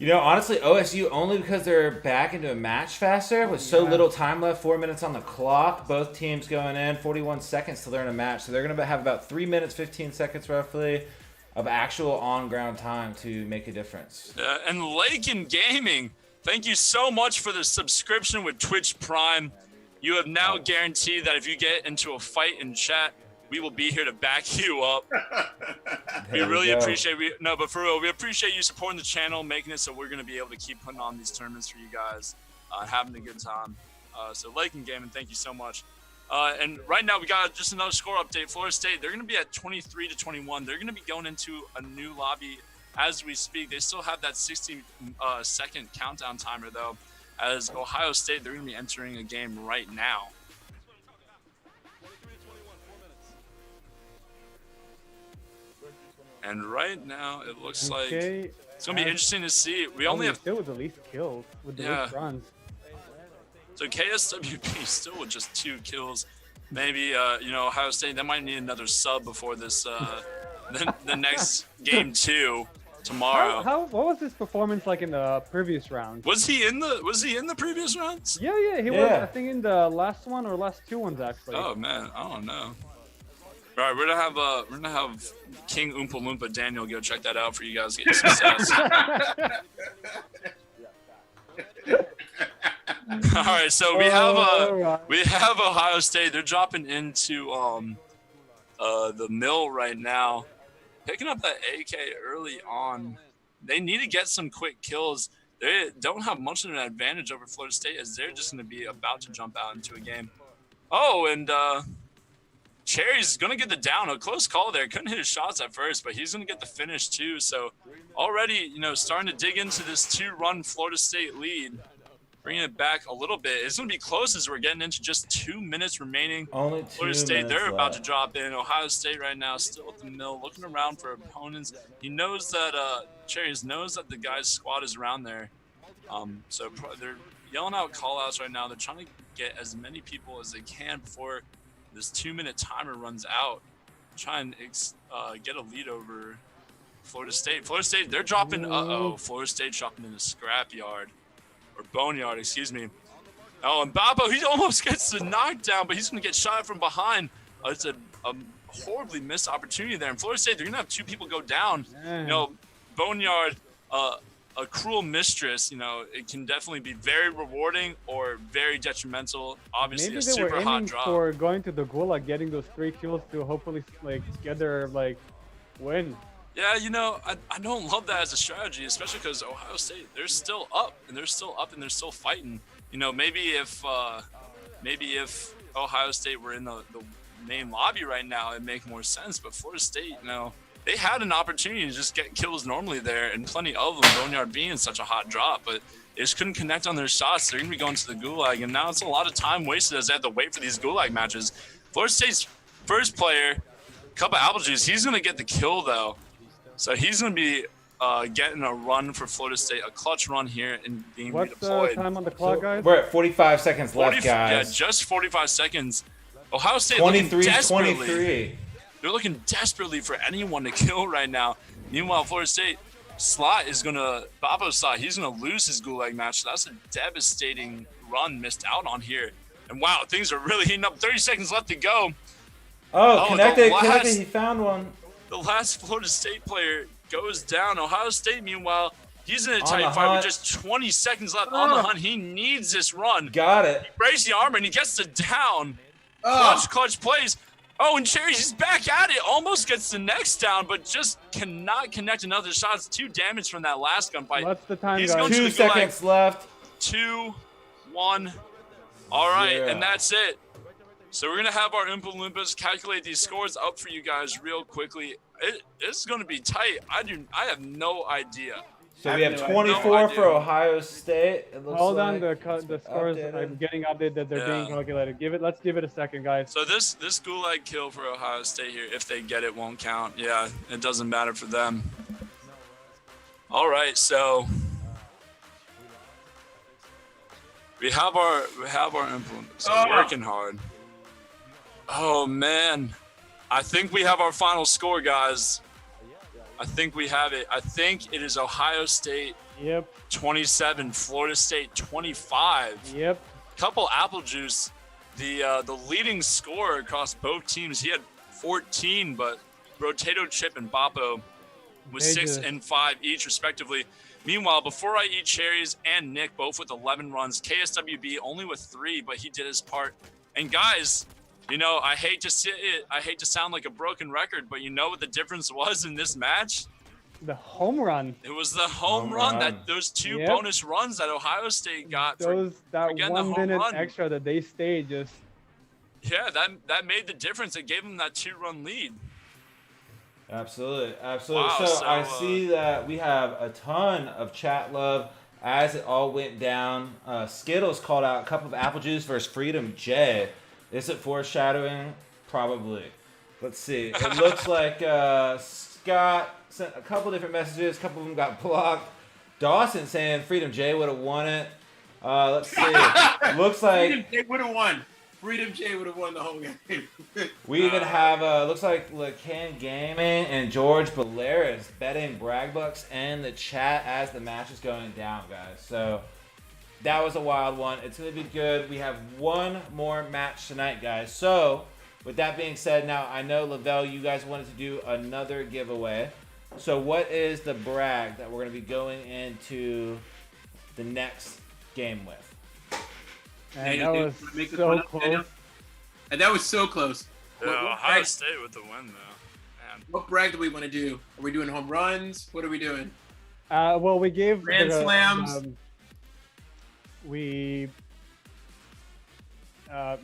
Honestly, OSU, only because they're back into a match faster with so little time left, 4 minutes on the clock. Both teams going in, 41 seconds till they're in a match. So they're going to have about 3 minutes, 15 seconds roughly of actual on-ground time to make a difference. And Lakin Gaming, thank you so much for the subscription with Twitch Prime. You have now guaranteed that if you get into a fight in chat, we will be here to back you up. We really appreciate but for real, we appreciate you supporting the channel, making it so we're going to be able to keep putting on these tournaments for you guys, having a good time. So Lakin Gaming, thank you so much. And right now we got just another score update. Florida State, they're going to be at 23-21. They're going to be going into a new lobby as we speak. They still have that 60-second countdown timer though. As Ohio State, they're going to be entering a game right now. And right now, it looks like it's going to be interesting to see. We only have still with the least kills, with the least runs. So KSWP still with just 2 kills. Maybe, Ohio State, they might need another sub before this, the next game 2. tomorrow. What was his performance like in the previous round? Was he in the previous rounds? Yeah, he was. I think in the last one or last 2 ones actually. Oh man, I don't know. All right, we're gonna have King Oompa Loompa Daniel go check that out for you guys to get success. All right, so we have Ohio State. They're dropping into the mill right now, picking up that AK early on. They need to get some quick kills. They don't have much of an advantage over Florida State as they're just going to be about to jump out into a game. Oh, and Cherry's going to get the down. A close call there. Couldn't hit his shots at first, but he's going to get the finish too. So already, starting to dig into this 2-run Florida State lead. Bringing it back a little bit. It's going to be close as we're getting into just 2 minutes remaining. Only 2 Florida State, they're minutes about left. to drop in. Ohio State right now still at the mill, looking around for opponents. He knows that, Cherries knows that the guy's squad is around there. So they're yelling out call-outs right now. They're trying to get as many people as they can before this 2-minute timer runs out. Try and get a lead over Florida State. Florida State, they're dropping, Florida State dropping in the scrapyard. Or boneyard, excuse me. Oh, and Babo, he almost gets the knockdown, but he's going to get shot from behind. It's a horribly missed opportunity there. In Florida State, they're going to have 2 people go down. Boneyard, a cruel mistress, it can definitely be very rewarding or very detrimental. Obviously, maybe a they super were hot aiming drop. for going to the Gulag, getting those 3 kills to hopefully get their win. Yeah, I don't love that as a strategy, especially because Ohio State, they're still up and they're still fighting. Maybe if Ohio State were in the main lobby right now, it'd make more sense. But Florida State, they had an opportunity to just get kills normally there, and plenty of them. Boneyard being such a hot drop, but they just couldn't connect on their shots. They're gonna be going to the Gulag, and now it's a lot of time wasted as they have to wait for these Gulag matches. Florida State's first player, Cup of Apple Juice, he's gonna get the kill though. So he's going to be getting a run for Florida State, a clutch run here and being What's redeployed. the time on the clock, guys? We're at 45 seconds left, guys. Yeah, just 45 seconds. Ohio State looking 23. They're looking desperately for anyone to kill right now. Meanwhile, Florida State, Babo Slot, he's going to lose his Gulag match. So that's a devastating run missed out on here. And wow, things are really heating up. 30 seconds left to go. Connected, he found one. The last Florida State player goes down. Ohio State, meanwhile, he's in a tight fight with just 20 seconds left on the hunt. He needs this run. Got it. He breaks the armor and he gets the down. Clutch plays. Oh, and Cherries, he's back at it. Almost gets the next down, but just cannot connect another shot. 2 damage from that last gunfight. What's the time, He's guys? going to 2 seconds left. 2, 1. All right, Yeah. and that's it. So we're going to have our Oompa Loompas calculate these scores up for you guys real quickly. It's going to be tight. I have no idea. So we have no 24 idea. for Ohio State. It looks Hold on, like the scores. updated. I'm getting updated. They're being calculated. Let's give it a second, guys. So this Gulag kill for Ohio State here, if they get it, won't count. Yeah, it doesn't matter for them. All right, so we have our implements working hard. Oh man, I think we have our final score, guys. I think we have it. I think it is Ohio State 27, Florida State 25. Yep. Couple apple juice. The leading scorer across both teams, he had 14, but Rotato Chip and Bappo with 6 and 5 each, respectively. Meanwhile, Before I Eat Cherries and Nick both with 11 runs. KSWB only with 3, but he did his part. And guys, I hate to sound like a broken record, but you know what the difference was in this match? The home run. It was the home run. That those 2 bonus runs that Ohio State got. That getting 1 the home minute run. extra that they stayed just. Yeah, that made the difference. It gave them that 2-run lead. Absolutely. Wow, so I see that we have a ton of chat love as it all went down. Skittles called out a cup of apple juice versus Freedom J. Is it foreshadowing? Probably. Let's see. It looks like Scott sent a couple different messages. A couple of them got blocked. Dawson saying Freedom J would have won it. Let's see. Looks like They would have won. Freedom J would have won the whole game. We even have, looks like LeCan Gaming and George Baleris betting brag bucks in the chat as the match is going down, guys. So that was a wild one. It's going to be good. We have one more match tonight, guys. So with that being said, now I know, Lavelle, you guys wanted to do another giveaway. So what is the brag that we're going to be going into the next game with? And that was so close. And that was so close. Ohio State with the win, though. Man. What brag do we want to do? Are we doing home runs? What are we doing? Well, we gave Grand slams.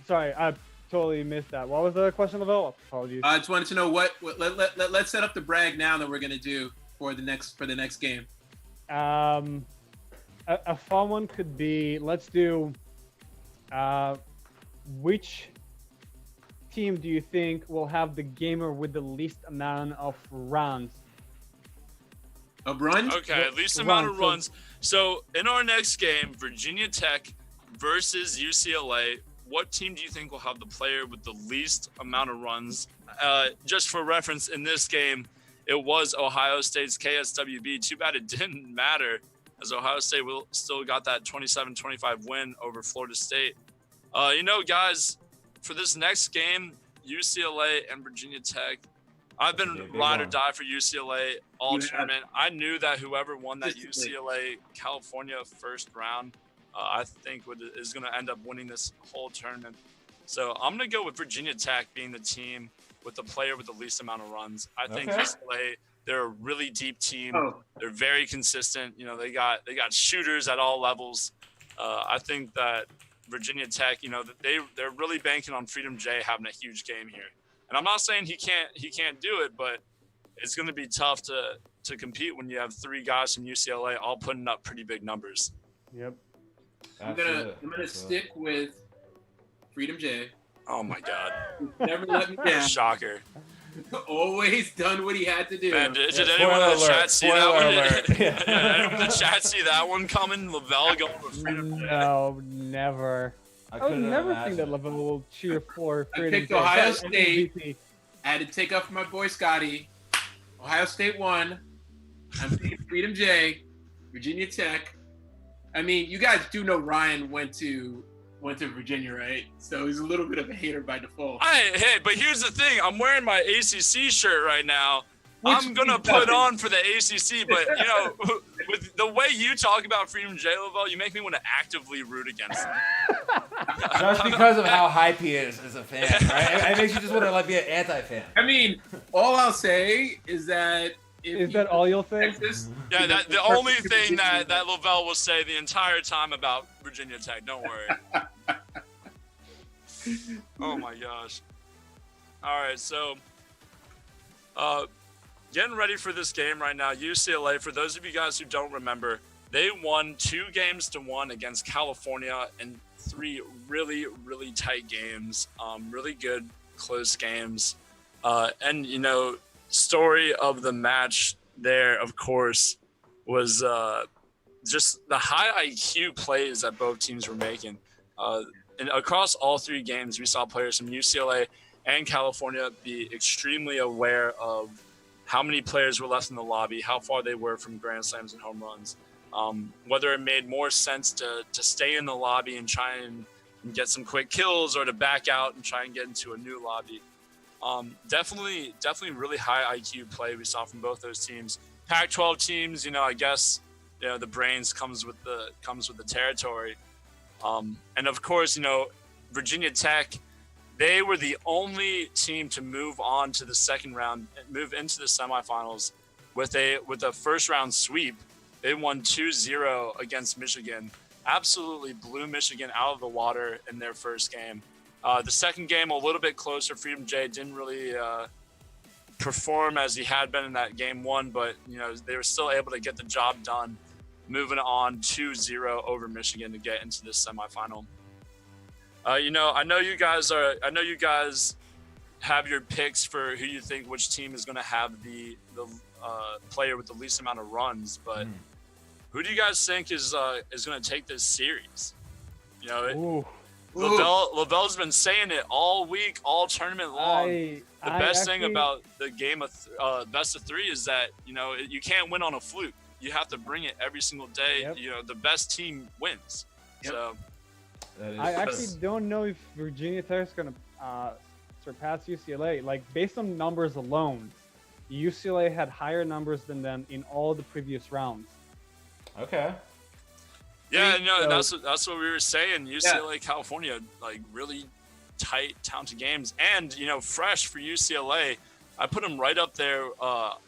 Sorry, I totally missed that. What was the question about? Apologies. I just wanted to know let's set up the brag now that we're gonna do for the next game. A fun one could be, let's do which team do you think will have the gamer with the least amount of runs? Of runs? Okay, least amount of runs. So in our next game, Virginia Tech versus UCLA, what team do you think will have the player with the least amount of runs? Just for reference, in this game, it was Ohio State's KSWB. Too bad it didn't matter, as Ohio State still got that 27-25 win over Florida State. Guys, for this next game, UCLA and Virginia Tech, I've been ride or die for UCLA all tournament. I knew that whoever won that UCLA California first round, I think is going to end up winning this whole tournament. So I'm going to go with Virginia Tech being the team with the player with the least amount of runs. I think UCLA, they're a really deep team. They're very consistent. They got shooters at all levels. I think that Virginia Tech, they're really banking on Freedom J having a huge game here. And I'm not saying he can't do it, but it's going to be tough to compete when you have three guys from UCLA all putting up pretty big numbers. Yep. I'm gonna stick with Freedom J. Oh my God! Never let me down. Shocker. Always done what he had to do. Man, did anyone in the chat see that one? Anyone in the chat see that one coming? Lavelle going with Freedom J. No, never. I would never think that Lavelle will cheer for Freedom J. I picked Ohio State. I had to take up for my boy Scotty. Ohio State won. I'm picking Freedom J. Virginia Tech. I mean, you guys do know Ryan went to Virginia, right? So he's a little bit of a hater by default. Hey, but here's the thing. I'm wearing my ACC shirt right now. I'm going to put on for the ACC, but, with the way you talk about Freedom J, Lavelle, you make me want to actively root against him. Just because of how hype he is as a fan, right? It makes you just want to be an anti-fan. I mean, all I'll say is that... Is that all you'll say? Yeah, the only thing that Lavelle will say the entire time about Virginia Tech. Don't worry. Oh my gosh. All right, so getting ready for this game right now. UCLA, for those of you guys who don't remember, they won 2-1 against California in 3 really, really tight games. Really good, close games. And, story of the match there, of course, was just the high IQ plays that both teams were making. And across all 3 games, we saw players from UCLA and California be extremely aware of how many players were left in the lobby, how far they were from grand slams and home runs, whether it made more sense to stay in the lobby and try and get some quick kills or to back out and try and get into a new lobby. Definitely really high IQ play we saw from both those teams. Pac-12 teams, I guess, the brains comes with the territory. And of course, Virginia Tech, they were the only team to move on to the second round, move into the semifinals with a first round sweep. They won 2-0 against Michigan. Absolutely blew Michigan out of the water in their first game. The second game, a little bit closer. Freedom J didn't really perform as he had been in that game 1, but they were still able to get the job done, moving on 2-0 over Michigan to get into this semifinal. I know you guys have your picks for who you think which team is going to have the player with the least amount of runs, but who do you guys think is going to take this series? Lavelle's been saying it all week, all tournament long. The best thing about the game of best of 3 is that you can't win on a fluke. You have to bring it every single day. Yep. The best team wins. Yep. So I actually don't know if Virginia Tech's gonna surpass UCLA. Like based on numbers alone, UCLA had higher numbers than them in all the previous rounds. Okay. Yeah, that's what we were saying. UCLA, California, like really tight, talented games, and fresh for UCLA. I put them right up there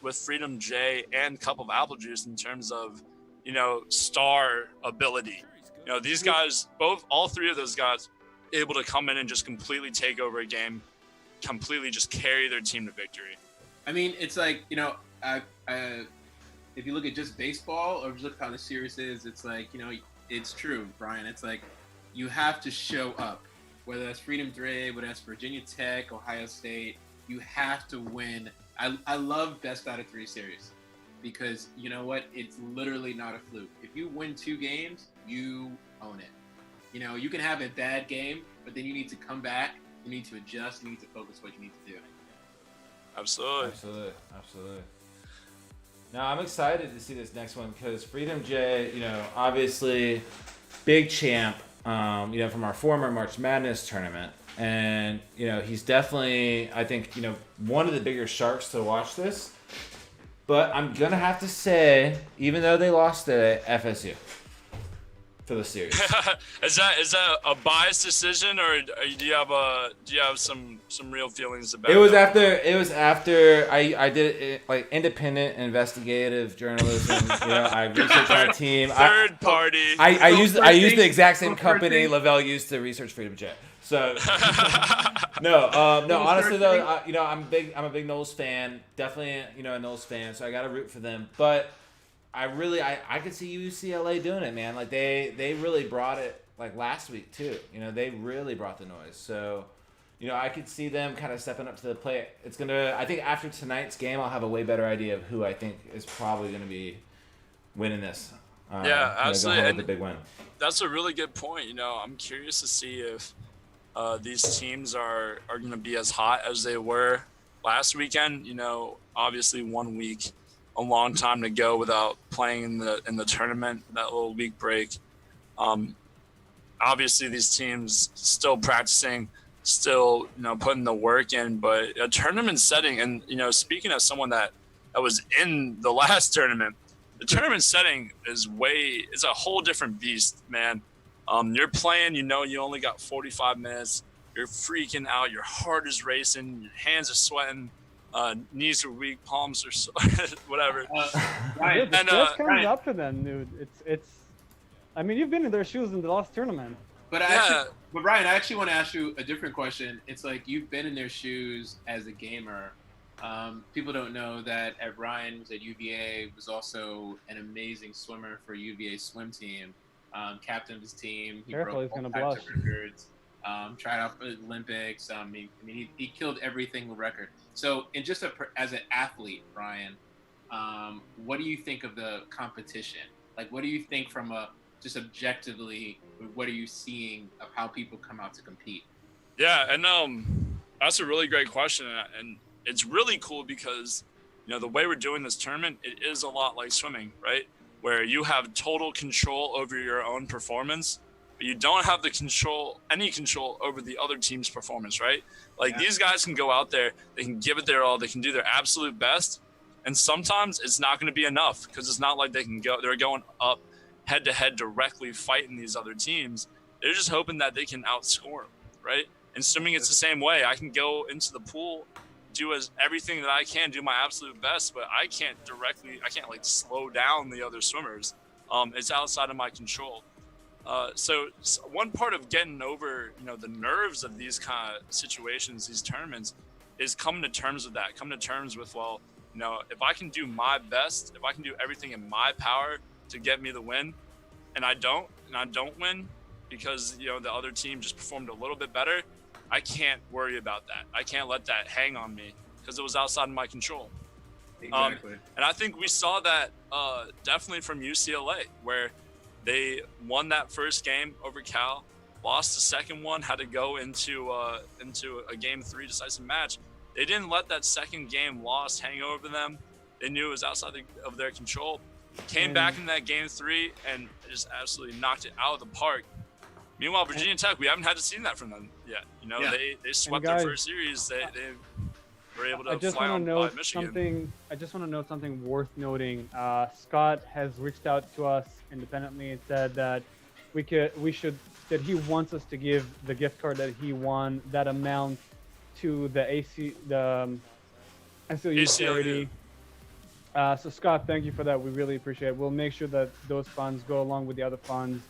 with Freedom J and Cup of Apple Juice in terms of star ability. These guys, all 3 of those guys, able to come in and just completely take over a game, completely just carry their team to victory. I mean, it's like if you look at just baseball or just look at how the series is, it's like it's true, Brian. It's like you have to show up, whether that's Freedom Dre, whether that's Virginia Tech, Ohio State. You have to win. I love best out of 3 series because you know what? It's literally not a fluke. If you win 2 games, you own it. You can have a bad game, but then you need to come back. You need to adjust. You need to focus what you need to do. Absolutely. Now I'm excited to see this next one because Freedom J, obviously big champ, from our former March Madness tournament. And, he's definitely, I think, one of the bigger sharks to watch this. But I'm going to have to say, even though they lost to FSU for the series. Is that a biased decision, or do you have some real feelings about it? It was after I did it like independent investigative journalism. I researched our team. Third party. I used the exact same company Lavelle used to research Freedom Jet. So no. Honestly though, I'm a big Knowles fan. Definitely, a Knowles fan. So I got to root for them. But I could see UCLA doing it, man. Like they really brought it like last week too. They really brought the noise. So, I could see them kind of stepping up to the plate. I think after tonight's game, I'll have a way better idea of who I think is probably going to be winning this. Yeah, absolutely. And the big win. That's a really good point. I'm curious to see if these teams are going to be as hot as they were last weekend. Obviously 1 week, a long time to go without playing in the tournament, that little week break. Obviously these teams still practicing, still putting the work in, but a tournament setting, and speaking as someone that was in the last tournament, the tournament setting is a whole different beast, man. You're playing, you only got 45 minutes. You're freaking out. Your heart is racing. Your hands are sweating. Knees are weak. Palms are whatever. Ryan, the stress comes up to them, dude. It's. I mean, you've been in their shoes in the last tournament. But Brian, I actually want to ask you a different question. It's like you've been in their shoes as a gamer. People don't know that Ryan was at UVA, was also an amazing swimmer for UVA swim team. Captain of his team. He broke all types of records. Tried out for the Olympics. He killed everything record. So, as an athlete, Brian, what do you think of the competition? Like, what do you think from just objectively? What are you seeing of how people come out to compete? Yeah, and that's a really great question, and it's really cool because the way we're doing this tournament, it is a lot like swimming, right? Where you have total control over your own performance, but you don't have any control over the other team's performance, right? Like these guys can go out there, they can give it their all, they can do their absolute best, and sometimes it's not going to be enough because it's not like they're going up head to head directly fighting these other teams. They're just hoping that they can outscore them, right? And swimming, it's the same way. I can go into the pool, do everything that I can, do my absolute best, but I can't like slow down the other swimmers. It's outside of my control. So one part of getting over, the nerves of these kind of situations, these tournaments, is coming to terms with that. Coming to terms with, if I can do my best, if I can do everything in my power to get me the win, and I don't win because the other team just performed a little bit better, I can't worry about that. I can't let that hang on me because it was outside of my control. Exactly. And I think we saw that definitely from UCLA, where they won that first game over Cal. lost the second one, had to go into a game 3 decisive match. They didn't let that second game loss hang over them. They knew it was outside of their control. Came back in that game 3 and just absolutely knocked it out of the park. Meanwhile, Virginia Tech, we haven't had to see that from them yet. They swept their first series. They were able to fly on by Michigan. I just want to note something worth noting. Scott has reached out to us independently and said that he wants us to give the gift card that he won, that amount, to the SLU charity. So Scott, thank you for that. We really appreciate it. We'll make sure that those funds go along with the other funds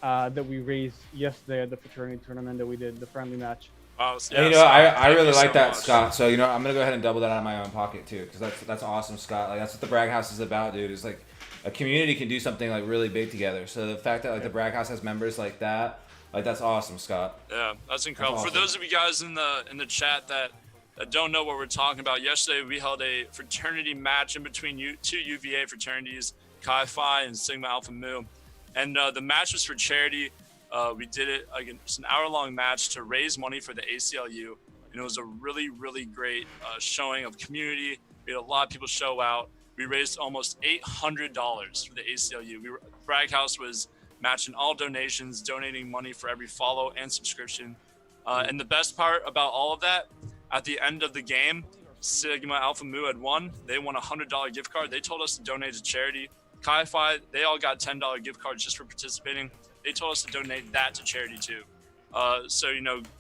that we raised yesterday at the fraternity tournament that we did, the friendly match. Wow, I really like that, Scott. So I'm gonna go ahead and double that out of my own pocket too, because that's awesome, Scott. Like that's what the Bragg House is about, dude. Is like a community can do something like really big together. So the fact that like the Bragg House has members like that, like that's awesome, Scott. Yeah, that's incredible. That's awesome. For those of you guys in the chat that don't know what we're talking about, yesterday we held a fraternity match in between two UVA fraternities, Chi Phi and Sigma Alpha Mu, and the match was for charity. We did it it's an hour-long match to raise money for the ACLU, and it was a really, really great showing of community. We had a lot of people show out. We raised almost $800 for the ACLU. Bragg House was matching all donations, donating money for every follow and subscription. And the best part about all of that, at the end of the game, Sigma Alpha Mu had won. They won a $100 gift card. They told us to donate to charity. Chi Phi, they all got $10 gift cards just for participating. They told us to donate that to charity too. So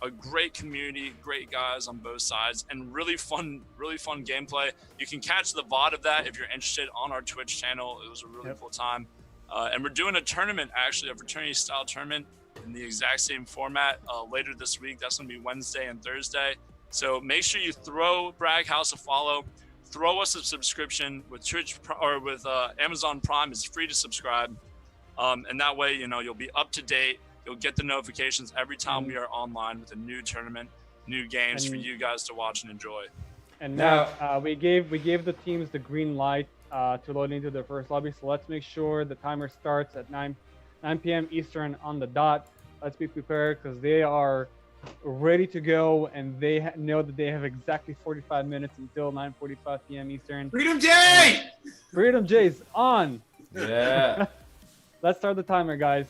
a great community, great guys on both sides, and really fun gameplay. You can catch the VOD of that if you're interested on our Twitch channel. It was a really cool time. And we're doing a tournament, actually, a fraternity style tournament in the exact same format later this week. That's gonna be Wednesday and Thursday. So make sure you throw Bragg House a follow, throw us a subscription with Twitch or with Amazon Prime. It's free to subscribe. And that way, you'll be up to date. You'll get the notifications every time we are online with a new tournament, new games for you guys to watch and enjoy. And now we gave the teams the green light to load into their first lobby. So let's make sure the timer starts at 9 p.m. Eastern on the dot. Let's be prepared because they are ready to go, and they know that they have exactly 45 minutes until 9:45 p.m. Eastern. Freedom J! Freedom J's on. Yeah. Let's start the timer, guys.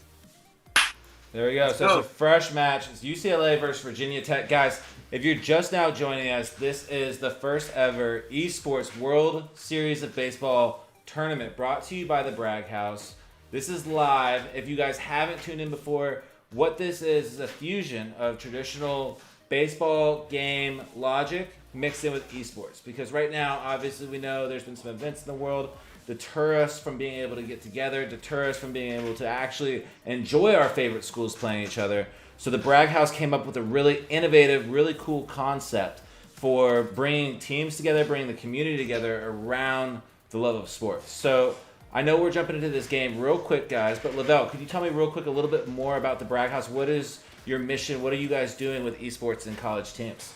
There we go. So it's a fresh match. It's UCLA versus Virginia Tech. Guys, if you're just now joining us, this is the first ever Esports World Series of Baseball tournament brought to you by the Bragg House. This is live. If you guys haven't tuned in before, what this is a fusion of traditional baseball game logic mixed in with esports. Because right now, obviously, we know there's been some events in the world deter us from being able to get together, deter us from being able to actually enjoy our favorite schools playing each other. So the Bragg House came up with a really innovative, really cool concept for bringing teams together, bringing the community together around the love of sports. So I know we're jumping into this game real quick, guys, but Lavelle, could you tell me real quick a little bit more about the Bragg House? What is your mission? What are you guys doing with esports and college teams?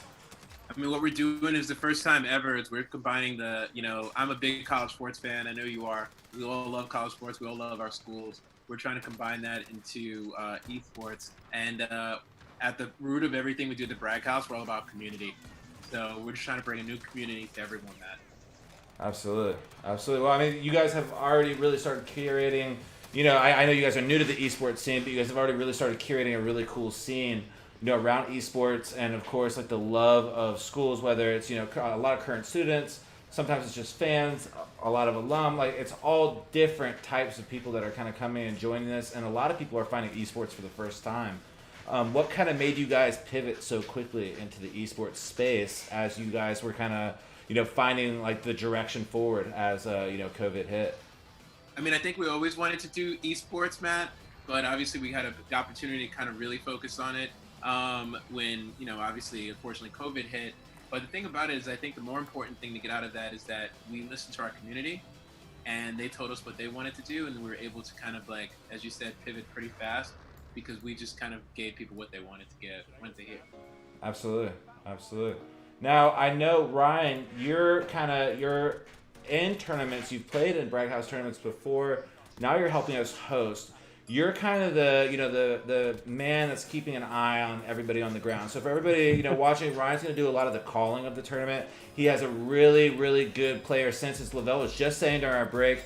I mean, what we're doing is the first time ever is we're combining I'm a big college sports fan. I know you are. We all love college sports. We all love our schools. We're trying to combine that into esports. And at the root of everything we do at the Bragg House, we're all about community. So we're just trying to bring a new community to everyone, Matt. Absolutely. Absolutely. Well, I mean, you guys have already really started curating, I know you guys are new to the esports scene, but you guys have already really started curating a really cool scene, around esports, and of course, like the love of schools, whether it's, a lot of current students, sometimes it's just fans, a lot of alum, like it's all different types of people that are kind of coming and joining this, and a lot of people are finding esports for the first time. What kind of made you guys pivot so quickly into the esports space as you guys were kind of, finding like the direction forward as, COVID hit? I mean, I think we always wanted to do esports, Matt, but obviously we had the opportunity to kind of really focus on it when, obviously, unfortunately, COVID hit. But the thing about it is I think the more important thing to get out of that is that we listened to our community and they told us what they wanted to do, and we were able to kind of like, as you said, pivot pretty fast because we just kind of gave people what they wanted to hear. Absolutely. Now, I know, Ryan, you're in tournaments. You've played in Bragg House tournaments before. Now you're helping us host. you're kind of the man that's keeping an eye on everybody on the ground. So for everybody watching, Ryan's going to do a lot of the calling of the tournament. He has a really, really good player sense. As Lavelle was just saying during our break,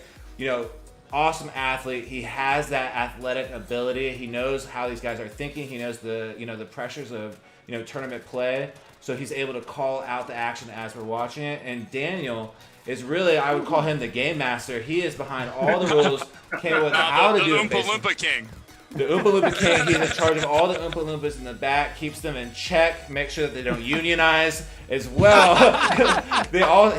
awesome athlete. He has that athletic ability. He knows how these guys are thinking. He knows the pressures of tournament play. So he's able to call out the action as we're watching it. And Daniel is really, I would call him the game master. He is behind all the rules, came with how to do it. The Oompa Loompa King. The Oompa Loompa King. He's in charge of all the Oompa Loompas in the back, keeps them in check, makes sure that they don't unionize as well.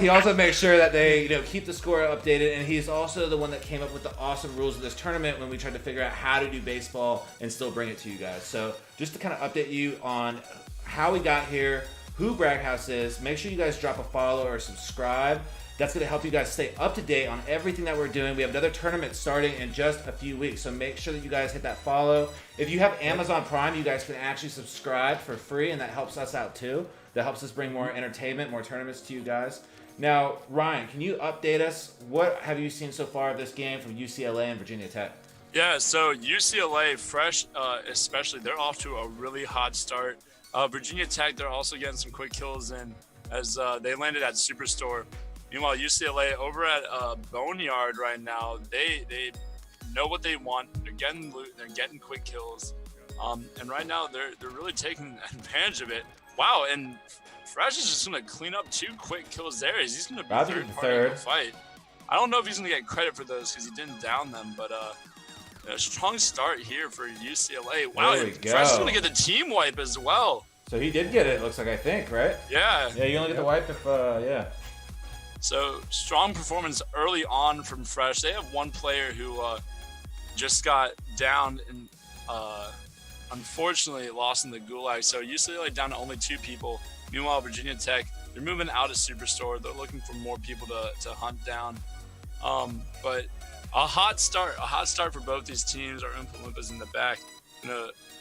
He also makes sure that they keep the score updated, and he's also the one that came up with the awesome rules of this tournament when we tried to figure out how to do baseball and still bring it to you guys. So just to kind of update you on how we got here, who Brag House is, make sure you guys drop a follow or subscribe. That's going to help you guys stay up to date on everything that we're doing. We have another tournament starting in just a few weeks, so make sure that you guys hit that follow. If you have Amazon Prime, you guys can actually subscribe for free, and that helps us out too. That helps us bring more entertainment, more tournaments to you guys. Now, Ryan, can you update us? What have you seen so far of this game from UCLA and Virginia Tech? Yeah, so UCLA, fresh especially, they're off to a really hot start. Virginia Tech, they're also getting some quick kills in as they landed at Superstore. Meanwhile, UCLA over at Boneyard right now, they know what they want. They're getting quick kills, and right now they're really taking advantage of it. Wow, and Fresh is just gonna clean up 2 quick kills there. He's gonna be third in the fight. I don't know if he's gonna get credit for those because he didn't down them, but a strong start here for UCLA. Wow, and Fresh is gonna get the team wipe as well. So he did get it. Looks like, I think, right? Yeah. Yeah, you only get the wipe if yeah. So strong performance early on from Fresh. They have one player who just got downed and unfortunately lost in the gulag. So UCLA down to only 2 people. Meanwhile, Virginia Tech, they're moving out of Superstore. They're looking for more people to hunt down. But a hot start for both these teams. Our Oompa Loompas in the back.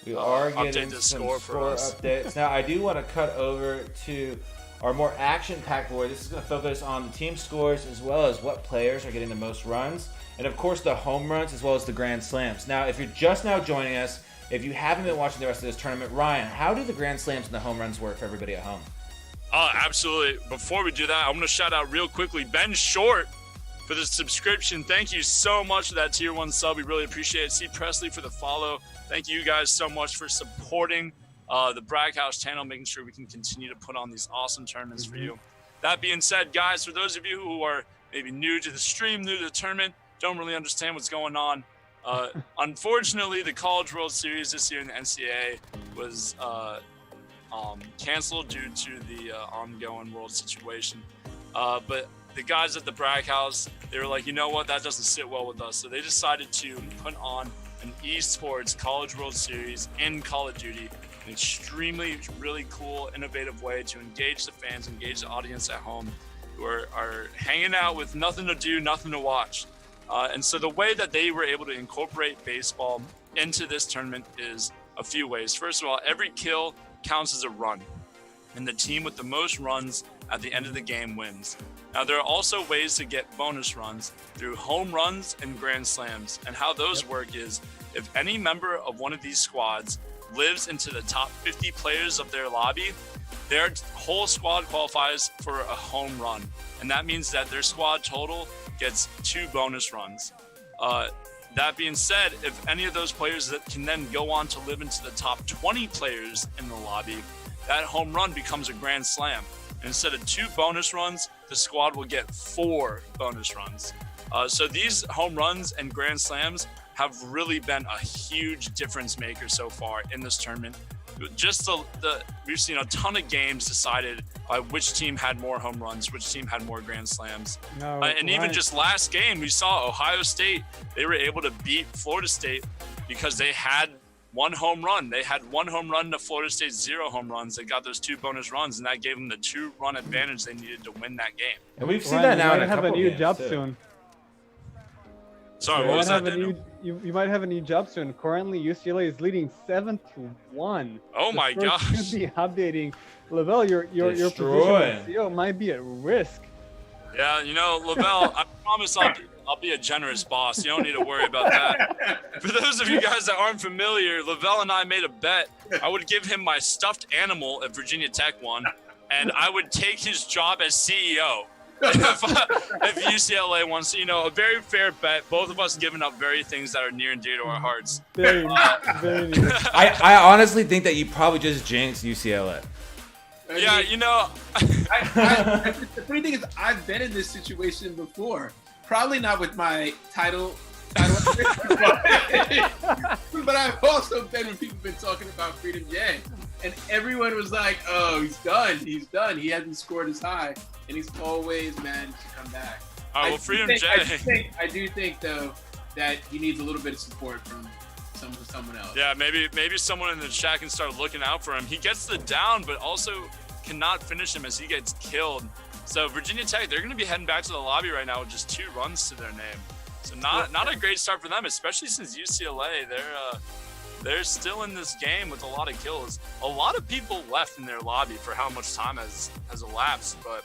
We are getting update the some score for us. Updates. Now, I do want to cut over to our more action-packed board. This is going to focus on the team scores as well as what players are getting the most runs, and of course the home runs as well as the grand slams. Now, if you're just now joining us, if you haven't been watching the rest of this tournament, Ryan, how do the grand slams and the home runs work for everybody at home? Absolutely. Before we do that, I'm going to shout out real quickly Ben Short for the subscription. Thank you so much for that tier 1 sub. We really appreciate it. C. Presley for the follow. Thank you guys so much for supporting the Brag House channel, making sure we can continue to put on these awesome tournaments for you. That being said, guys, for those of you who are maybe new to the stream, new to the tournament, don't really understand what's going on, unfortunately, the College World Series this year in the NCAA was canceled due to the ongoing world situation. But the guys at the Brag House, they were like, you know what, that doesn't sit well with us. So they decided to put on an Esports College World Series in Call of Duty. An extremely, really cool, innovative way to engage the fans, engage the audience at home who are hanging out with nothing to do, nothing to watch. And so the way that they were able to incorporate baseball into this tournament is a few ways. First of all, every kill counts as a run, and the team with the most runs at the end of the game wins. Now, there are also ways to get bonus runs through home runs and grand slams. And how those work is if any member of one of these squads lives into the top 50 players of their lobby, their whole squad qualifies for a home run. And that means that their squad total gets 2 bonus runs. That being said, if any of those players that can then go on to live into the top 20 players in the lobby, that home run becomes a grand slam. And instead of 2 bonus runs, the squad will get 4 bonus runs. So these home runs and grand slams have really been a huge difference maker so far in this tournament. Just we've seen a ton of games decided by which team had more home runs, which team had more grand slams. And even just last game, we saw Ohio State, they were able to beat Florida State because they had 1 home run. They had 1 home run to Florida State's 0 home runs. They got those 2 bonus runs, and that gave them the 2-run advantage they needed to win that game. And we've seen that now in a couple games. You might have a new job too. soon. Sorry, what was that? You might have a new job soon. Currently, UCLA is leading 7-1. Oh my gosh! Should be updating. Lavelle, your position as CEO might be at risk. Yeah, Lavelle, I promise I'll I'll be a generous boss. You don't need to worry about that. For those of you guys that aren't familiar, Lavelle and I made a bet. I would give him my stuffed animal if Virginia Tech won, and I would take his job as CEO if UCLA won. So, a very fair bet. Both of us giving up very things that are near and dear to our hearts. Very, very neat. I honestly think that you probably just jinxed UCLA. Yeah, the funny thing is, I've been in this situation before. Probably not with my title, but I've also been when people have been talking about Freedom J, and everyone was like, "Oh, he's done. He hasn't scored as high, and he's always managed to come back." All right, well, Freedom J. I do think though that he needs a little bit of support from someone else. Yeah, maybe someone in the chat can start looking out for him. He gets the down, but also cannot finish him as he gets killed. So Virginia Tech, they're going to be heading back to the lobby right now with just 2 runs to their name. So not a great start for them, especially since UCLA, they're still in this game with a lot of kills. A lot of people left in their lobby for how much time has elapsed, but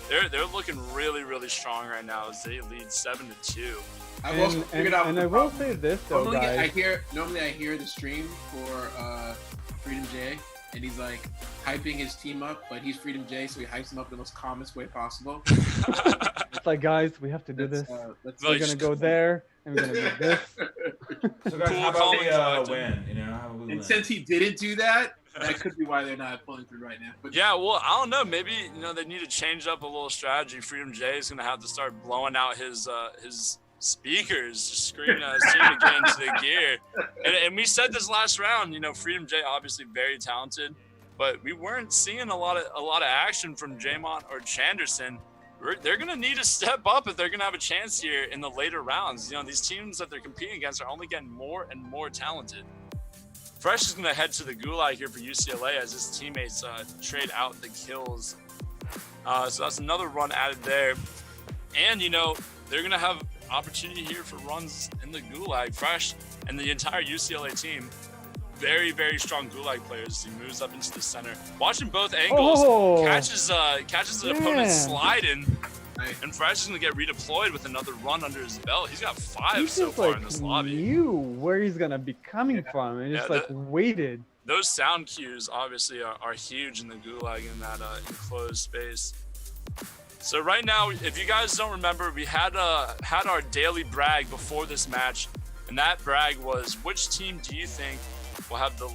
they're looking really, really strong right now as they lead 7-2. I've also figured out. And I will say this though, normally guys. Normally I hear the stream for Freedom J, and he's like hyping his team up, but he's Freedom J, so he hypes them up the most calmest way possible. It's like, guys, we have to do this. We're gonna go there, and we're gonna do this. So guys, how about the win? How about we And win? since he didn't do that, that could be why they're not pulling through right now. But Yeah, well, I don't know. Maybe they need to change up a little strategy. Freedom J is gonna have to start blowing out his speakers, just screaming at his team to get into the gear. And we said this last round. Freedom J obviously very talented, but we weren't seeing a lot of action from Jamont or Chanderson. They're gonna need to step up if they're gonna have a chance here in the later rounds. These teams that they're competing against are only getting more and more talented. Fresh is gonna head to the gulag here for UCLA as his teammates trade out the kills. So that's another run added there, and they're gonna have opportunity here for runs in the gulag. Fresh and the entire UCLA team, very, very strong gulag players. He moves up into the center, watching both angles, catches the opponent sliding, and Fresh is gonna get redeployed with another run under his belt. He's got 5 so far in this lobby. Knew where he's gonna be coming from, and just waited. Those sound cues obviously are huge in the gulag in that enclosed space. So right now, if you guys don't remember, we had our daily brag before this match, and that brag was, which team do you think will have the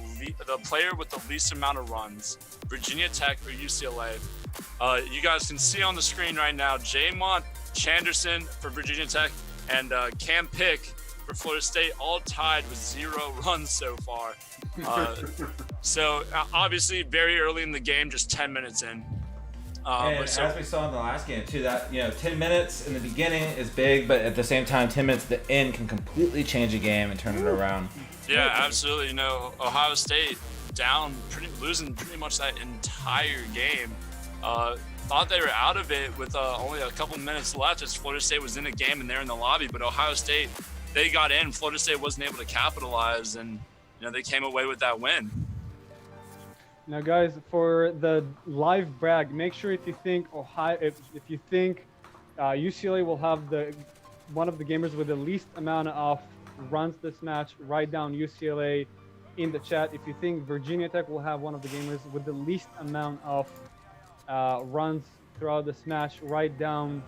player with the least amount of runs, Virginia Tech or UCLA? You guys can see on the screen right now, Jamont, Chanderson for Virginia Tech, and Cam Pick for Florida State, all tied with 0 runs so far. So obviously very early in the game, just 10 minutes in. And as we saw in the last game too, that 10 minutes in the beginning is big, but at the same time, 10 minutes at the end can completely change a game and turn it around. Yeah, absolutely. Ohio State losing pretty much that entire game. Thought they were out of it with only a couple minutes left as Florida State was in the game and they're in the lobby, but Ohio State, they got in. Florida State wasn't able to capitalize, and they came away with that win. Now, guys, for the live brag, make sure if you think UCLA will have one of the gamers with the least amount of runs this match, write down UCLA in the chat. If you think Virginia Tech will have one of the gamers with the least amount of runs throughout this match, write down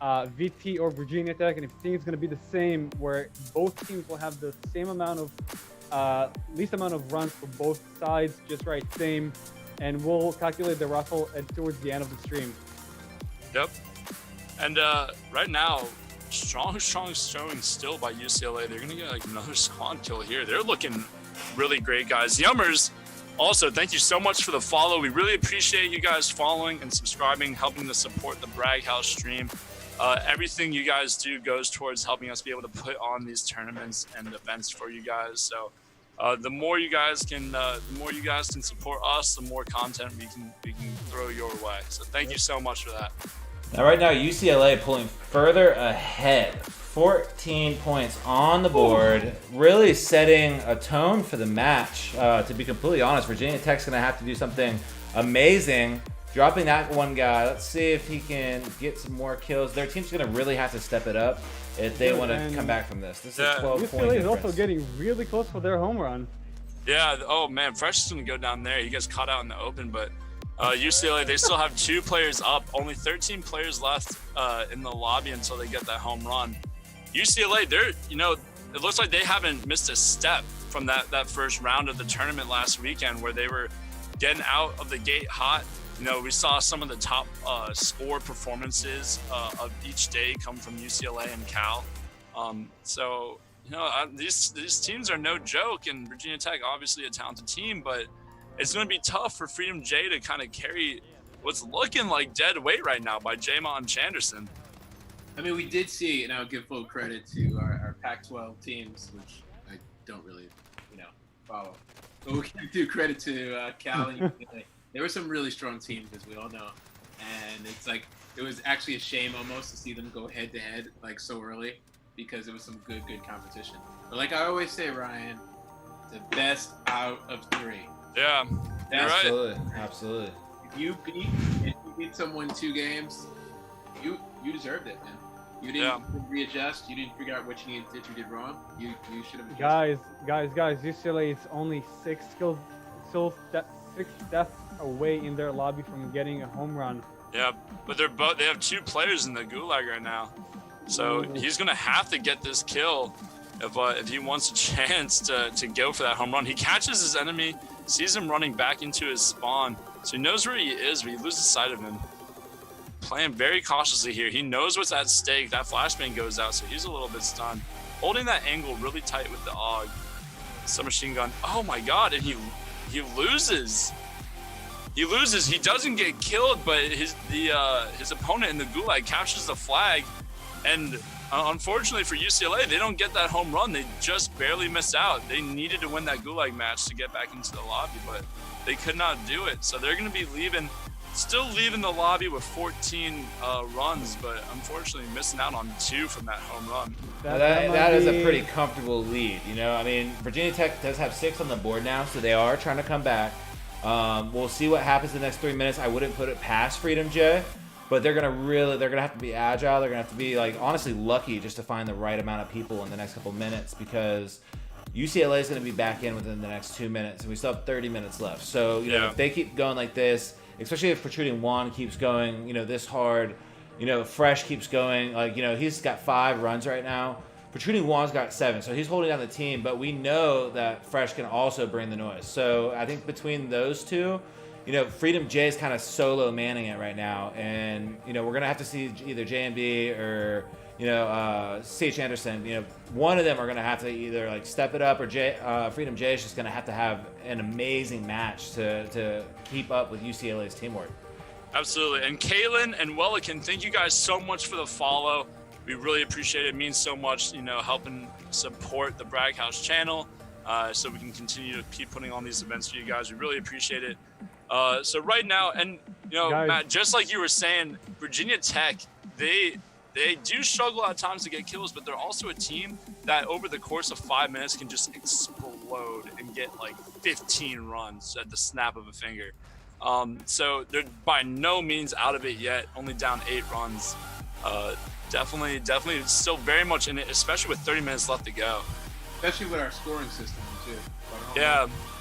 VT or Virginia Tech. And if you think it's going to be the same, where both teams will have the same amount of least amount of runs for both sides, just write same, and we'll calculate the raffle towards the end of the stream. Yep. And right now, strong showing still by UCLA. They're gonna get another squad kill here. They're looking really great, guys. Yummers, also, thank you so much for the follow. We really appreciate you guys following and subscribing, helping to support the Brag House stream. Everything you guys do goes towards helping us be able to put on these tournaments and events for you guys. So the more you guys can support us, the more content we can throw your way. So thank you so much for that. Now, right now, UCLA pulling further ahead, 14 points on the board, really setting a tone for the match. To be completely honest, Virginia Tech's going to have to do something amazing dropping that one guy. Let's see if he can get some more kills. Their team's going to really have to step it up if they want to come back from this. This is a 12-point UCLA is difference. also getting really close for their home run. Yeah. Oh man, Fresh is gonna go down there. He gets caught out in the open, but UCLA, they still have 2 players up. Only 13 players left in the lobby until they get that home run. UCLA, they're, you know, it looks like they haven't missed a step from that first round of the tournament last weekend, where they were getting out of the gate hot. You know, we saw some of the top score performances of each day come from UCLA and Cal. So, you know, these teams are no joke, and Virginia Tech, obviously a talented team, but it's going to be tough for Freedom J to kind of carry what's looking like dead weight right now by Jamon Chanderson. I mean, we did see, and I'll give full credit to our Pac-12 teams, which I don't really, follow. But we can do credit to Cal and UCLA. There were some really strong teams, as we all know. And it's like, it was actually a shame almost to see them go head-to-head like so early, because it was some good competition. But like I always say, Ryan, the best out of 3. Yeah, you're right. Absolutely. If you beat someone 2 games, you deserved it, man. You didn't readjust. You didn't figure out what you did wrong. You should have adjusted. Guys, UCLA is only 6 deaths away in their lobby from getting a home run. Yeah, but they have 2 players in the gulag right now. So he's going to have to get this kill if he wants a chance to go for that home run. He catches his enemy, sees him running back into his spawn, so he knows where he is, but he loses sight of him. Playing very cautiously here. He knows what's at stake. That flashbang goes out, so he's a little bit stunned. Holding that angle really tight with the AUG. Submachine gun. Oh my god, and he loses. He loses. He doesn't get killed, but his opponent in the gulag captures the flag. And unfortunately for UCLA, they don't get that home run. They just barely missed out. They needed to win that gulag match to get back into the lobby, but they could not do it. So they're going to be still leaving the lobby with 14 runs, but unfortunately missing out on 2 from that home run. That is a pretty comfortable lead. You know, I mean, Virginia Tech does have 6 on the board now, so they are trying to come back. We'll see what happens in the next 3 minutes. I wouldn't put it past Freedom J. But they're gonna have to be agile. They're gonna have to be, like, honestly lucky just to find the right amount of people in the next couple minutes, because UCLA is gonna be back in within the next 2 minutes, and we still have 30 minutes left. So you know, if they keep going like this, especially if Protruding Juan keeps going, this hard, Fresh keeps going, like, he's got 5 runs right now. Protruding Juan's got 7, so he's holding down the team. But we know that Fresh can also bring the noise. So I think between those two, Freedom J is kind of solo manning it right now, and we're gonna have to see either JMB or CH Anderson. One of them are gonna have to either like step it up, or Freedom J is just gonna have to have an amazing match to keep up with UCLA's teamwork. Absolutely. And Kaylin and Wellican, thank you guys so much for the follow. We really appreciate it. It means so much, helping support the Bragg House channel, so we can continue to keep putting on these events for you guys. We really appreciate it. So right now, and guys, Matt, just like you were saying, Virginia Tech, they do struggle at times to get kills, but they're also a team that over the course of 5 minutes can just explode and get like 15 runs at the snap of a finger. So they're by no means out of it yet, only down 8 runs. Definitely still very much in it, especially with 30 minutes left to go. Especially with our scoring system too.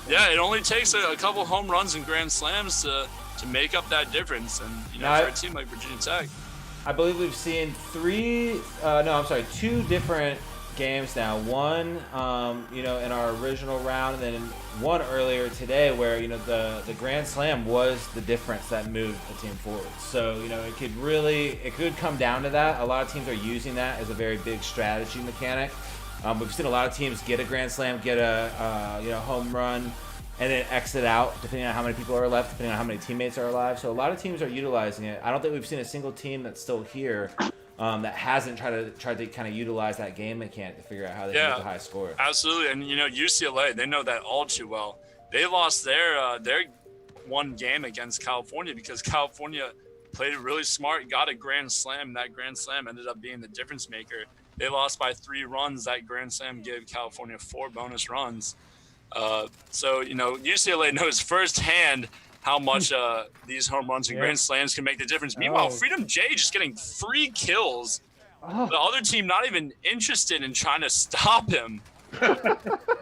Yeah, it only takes a couple home runs and grand slams to make up that difference. And for a team like Virginia Tech, I believe we've seen 2 different games now. One, in our original round, and then one earlier today where, the grand slam was the difference that moved the team forward. So, it could come down to that. A lot of teams are using that as a very big strategy mechanic. We've seen a lot of teams get a grand slam, get a home run, and then exit out depending on how many people are left, depending on how many teammates are alive. So a lot of teams are utilizing it. I don't think we've seen a single team that's still here that hasn't tried to kind of utilize that game mechanic to figure out how they get the high score. Absolutely, and UCLA, they know that all too well. They lost their one game against California because California played really smart, got a grand slam. That grand slam ended up being the difference maker. They lost by 3 runs. That grand slam gave California 4 bonus runs. So UCLA knows firsthand how much these home runs and grand slams can make the difference. Meanwhile, Freedom J just getting 3 kills. The other team not even interested in trying to stop him.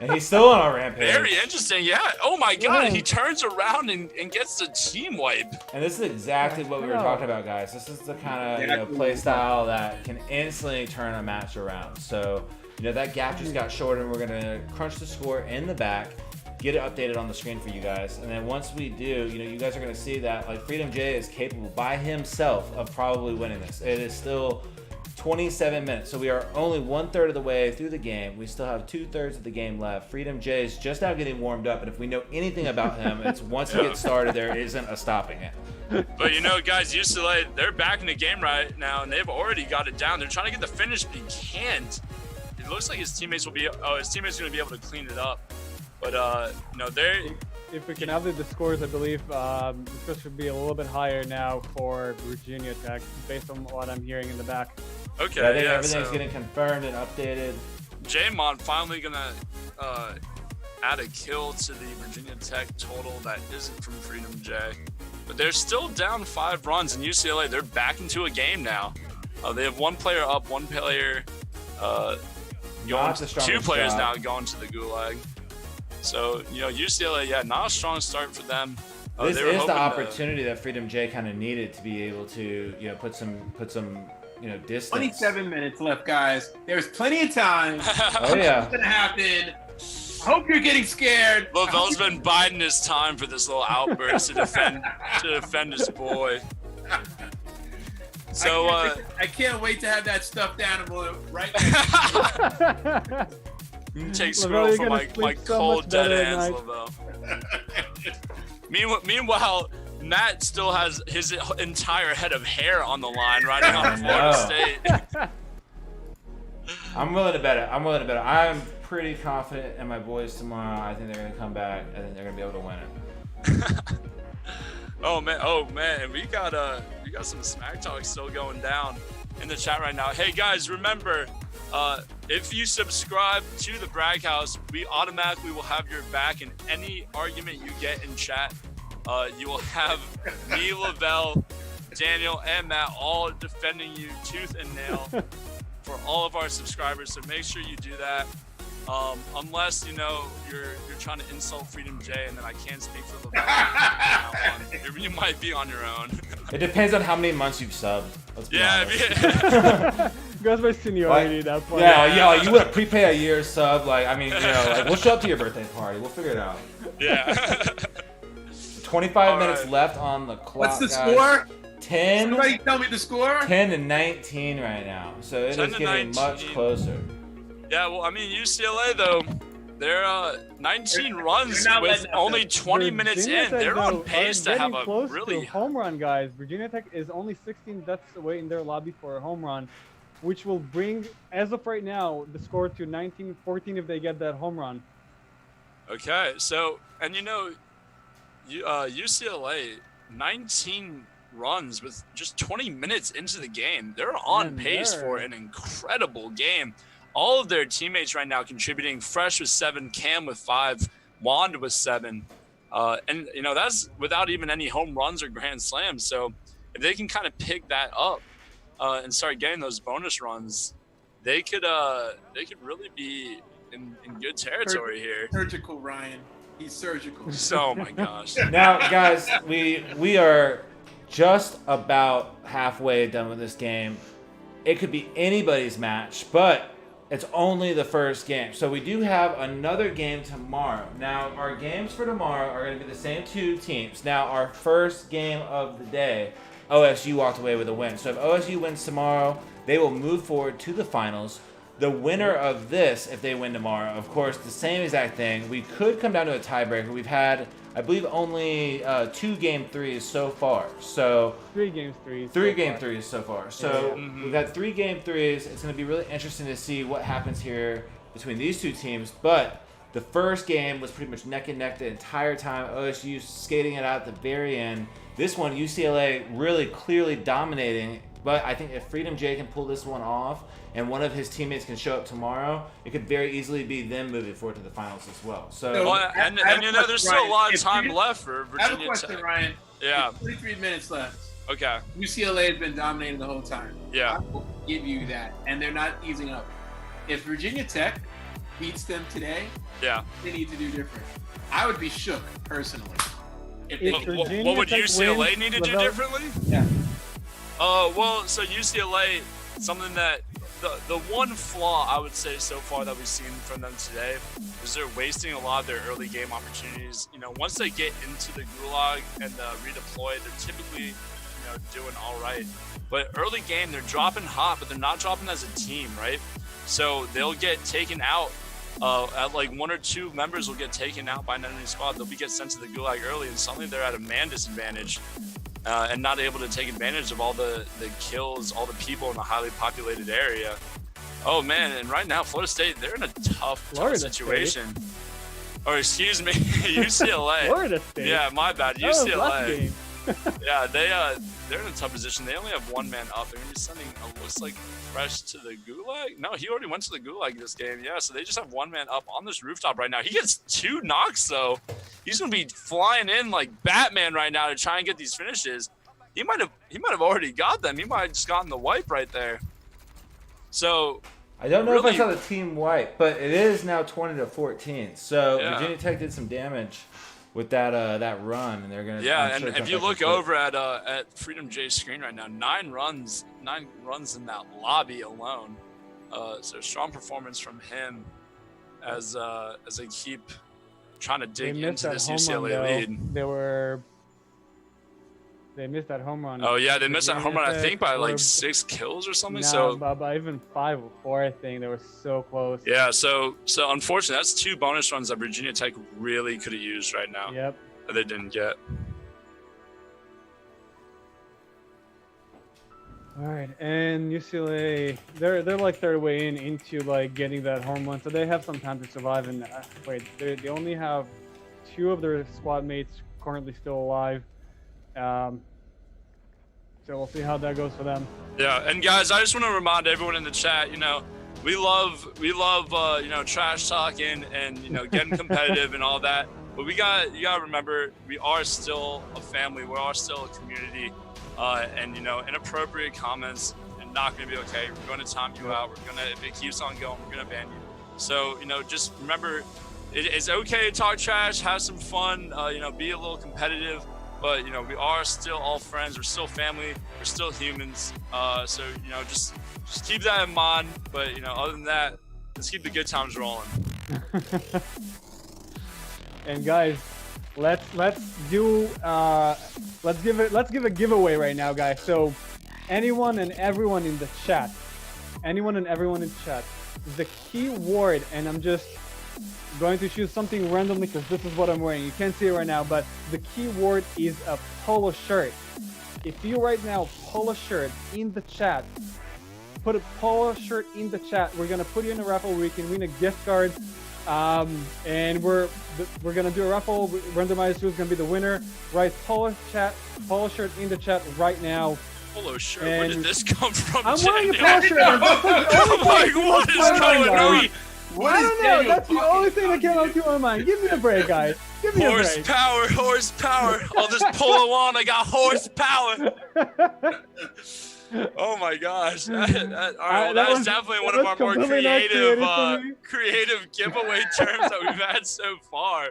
And he's still on a rampage. Very interesting, yeah. Oh my God, he turns around and gets the team wipe. And this is exactly what we were talking about, guys. This is the kind of play style that can instantly turn a match around. So, that gap just got shorter, and we're gonna crunch the score in the back, get it updated on the screen for you guys, and then once we do, you guys are gonna see that like Freedom J is capable by himself of probably winning this. It is still 27 minutes, so we are only 1/3 of the way through the game. We still have 2/3 of the game left. Freedom J is just now getting warmed up, and if we know anything about him, it's once he gets started, there isn't a stopping it. But guys, UCLA, they're back in the game right now, and they've already got it down. They're trying to get the finish, but he can't. It looks like his teammates will be. His teammates are going to be able to clean it up. But they're. If we can update the scores, I believe the scores should be a little bit higher now for Virginia Tech, based on what I'm hearing in the back. Okay, I think everything's getting confirmed and updated. J-Mon finally gonna add a kill to the Virginia Tech total that isn't from Freedom J. But they're still down 5 runs, and UCLA, they're back into a game now. They have 1 player up, 1 player going, 2 players now going to the gulag. So, UCLA, not a strong start for them. This is the opportunity that Freedom J kind of needed to be able to, put some distance. 27 minutes left, guys. There's plenty of time. Oh yeah. What's gonna happen? I hope you're getting scared. Lavelle's been biding his time for this little outburst to defend his boy. So I can't wait to have that stuffed animal right next. Take squirrel from my cold dead hands, Lavelle. Meanwhile, Matt still has his entire head of hair on the line riding on Florida State. I'm willing to bet it. I'm pretty confident in my boys tomorrow. I think they're going to come back. I think they're going to be able to win it. Oh man, we got some smack talk still going down in the chat right now. Hey guys, remember, if you subscribe to the Brag House, we automatically will have your back in any argument you get in chat. You will have me, Lavelle, Daniel, and Matt all defending you tooth and nail for all of our subscribers. So make sure you do that. Unless you're trying to insult Freedom J, and then I can't speak for Lavelle. You might be on your own. It depends on how many months you've subbed. Let's be honest. Goes by seniority at that point. Yeah, you would prepay a year's sub. We'll show up to your birthday party. We'll figure it out. Yeah. 25 minutes left on the clock. What's the score? 10. Somebody tell me the score. 10-19 right now. So it is getting much closer. Yeah, well, UCLA though, they're 19 runs with only 20 minutes in. They're on pace to have a really home run, guys. Virginia Tech is only 16 deaths away in their lobby for a home run, which will bring, as of right now, the score to 19-14 if they get that home run. Okay, so UCLA 19 runs with just 20 minutes into the game. They're on pace for an incredible game. All of their teammates right now contributing. Fresh with 7, Cam with 5, Wand with 7. And, that's without even any home runs or grand slams. So if they can kind of pick that up and start getting those bonus runs, they could really be in good territory here. Surgical, Ryan. He's surgical. Oh, my gosh. Now, guys, we are just about halfway done with this game. It could be anybody's match, but it's only the first game. So we do have another game tomorrow. Now, our games for tomorrow are going to be the same 2 teams. Now, our first game of the day, OSU walked away with a win. So if OSU wins tomorrow, they will move forward to the finals. The winner of this, if they win tomorrow, of course, the same exact thing. We could come down to a tiebreaker. We've had, I believe, only 2 game 3s so far. So 3 game 3s. 3 game 3s so far. So we've had 3 game 3s. It's going to be really interesting to see what happens here between these 2 teams. But the first game was pretty much neck and neck the entire time. OSU skating it out at the very end. This one, UCLA really clearly dominating. But I think if Freedom J can pull this one off and one of his teammates can show up tomorrow, it could very easily be them moving forward to the finals as well. So, well, and you know, there's still a lot of time left for Virginia I have a question, Tech. Ryan. Yeah. It's 23 minutes left. Okay. UCLA has been dominating the whole time. Yeah. I will give you that, and they're not easing up. If Virginia Tech beats them today, Yeah. they need to do different. I would be shook personally. If they, What would UCLA need to do differently? Yeah. Well, so UCLA, something that the one flaw I would say so far that we've seen from them today is they're wasting a lot of their early game opportunities. You know, once they get into the gulag and redeploy, they're typically, doing all right. But early game, they're dropping hot, but they're not dropping as a team, right? So they'll get taken out. At like 1 or 2 members will get taken out by an enemy squad. They'll get sent to the gulag early, and suddenly they're at a man disadvantage and not able to take advantage of all the kills, all the people in a highly populated area. Oh man, and right now Florida State, they're in a tough situation. Or excuse me, UCLA. Florida State. Yeah, my bad. That was last UCLA. game. Yeah, they're in a tough position. They only have 1 man up. They're gonna be sending looks like Fresh to the gulag. No, he already went to the gulag this game. Yeah, so they just have 1 man up on this rooftop right now. He gets 2 knocks though. He's gonna be flying in like Batman right now to try and get these finishes. He might have already got them. He might have just gotten the wipe right there. So I don't know really, if I saw the team wipe, but it is now 20-14. So Yeah. Virginia Tech did some damage with that run, and they're gonna. Yeah, I'm sure and jump if you back look into it. over at Freedom J's screen right now, 9 runs in that lobby alone. So strong performance from him as they keep trying to dig into this UCLA lead. They missed that home run. Oh yeah, they missed that home run. I think by like 6 kills or something. By even 5 or 4, I think they were so close. Yeah, so unfortunately, that's 2 bonus runs that Virginia Tech really could have used right now. Yep. That they didn't get. All right, and UCLA, they're like their way into like getting that home run, so they have some time to survive. And they only have 2 of their squad mates currently still alive. So we'll see how that goes for them. Yeah, and guys, I just want to remind everyone in the chat, we love trash talking and getting competitive and all that. But you gotta remember, we are still a family. We are still a community. And inappropriate comments are not gonna be okay. We're going to time you out. If it keeps on going, we're gonna ban you. So just remember, it's okay to talk trash, have some fun. Be a little competitive. But we are still all friends. We're still family. We're still humans. So just keep that in mind. But other than that, let's keep the good times rolling. And guys, let's give a giveaway right now, guys. So anyone and everyone in the chat, the keyword, and I'm just going to choose something randomly because this is what I'm wearing. You can't see it right now, but the keyword is a polo shirt. If you right now polo shirt in the chat, put a polo shirt in the chat. We're gonna put you in a raffle where you can win a gift card. And we're gonna do a raffle. Randomize who's gonna be the winner. Write polo shirt in the chat right now. Polo shirt. Where did this come from? I'm wearing a polo shirt. And that's like the only thing what is going on? I don't know. That's the only thing that came up to my mind. Give me a break, guys. Give me a break. Horsepower. I'll just polo on. I got horsepower. Oh my gosh. All right, that was definitely one of our more creative giveaway terms that we've had so far.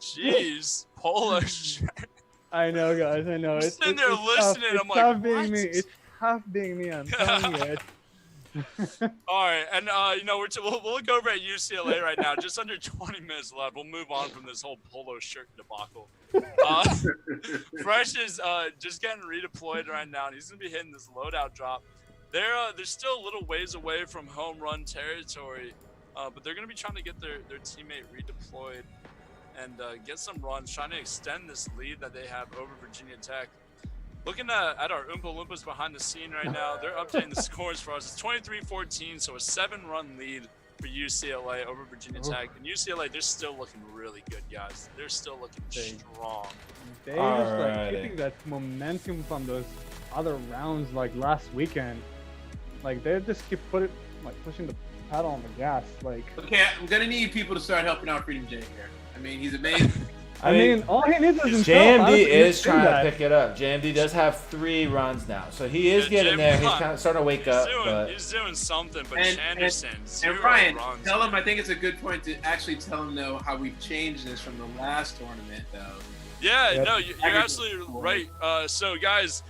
Jeez. Polo shirt. I know, guys. I know. It's sitting there listening. I'm like, tough being me. It's tough being me. I'm telling you. All right, and we'll look over at UCLA right now. Just under 20 minutes left. We'll move on from this whole polo shirt debacle. Fresh is just getting redeployed right now, and he's gonna be hitting this loadout drop. They're still a little ways away from home run territory, but they're gonna be trying to get their teammate redeployed and get some runs, trying to extend this lead that they have over Virginia Tech. Looking at our Oompa Loompas behind the scene right now, they're updating the scores for us. It's 23-14, so a 7-run lead for UCLA over Virginia Tech. And UCLA, they're still looking really good, guys. They're still looking strong. They're just like keeping that momentum from those other rounds like last weekend. Like they just keep pushing the pedal on the gas. Like Okay, I'm gonna need people to start helping out Freedom J here. I mean, he's amazing. I mean, all he needs is himself. JMD Honestly, is he's trying that. to pick it up. JMD does have 3 runs now, so he is getting there. He's kind of starting to wake up. He's doing something, but And Chanderson, And Ryan, runs, tell him. I think it's a good point to actually tell him though how we've changed this from the last tournament though. Yeah, Yep. no, you're absolutely right. So guys,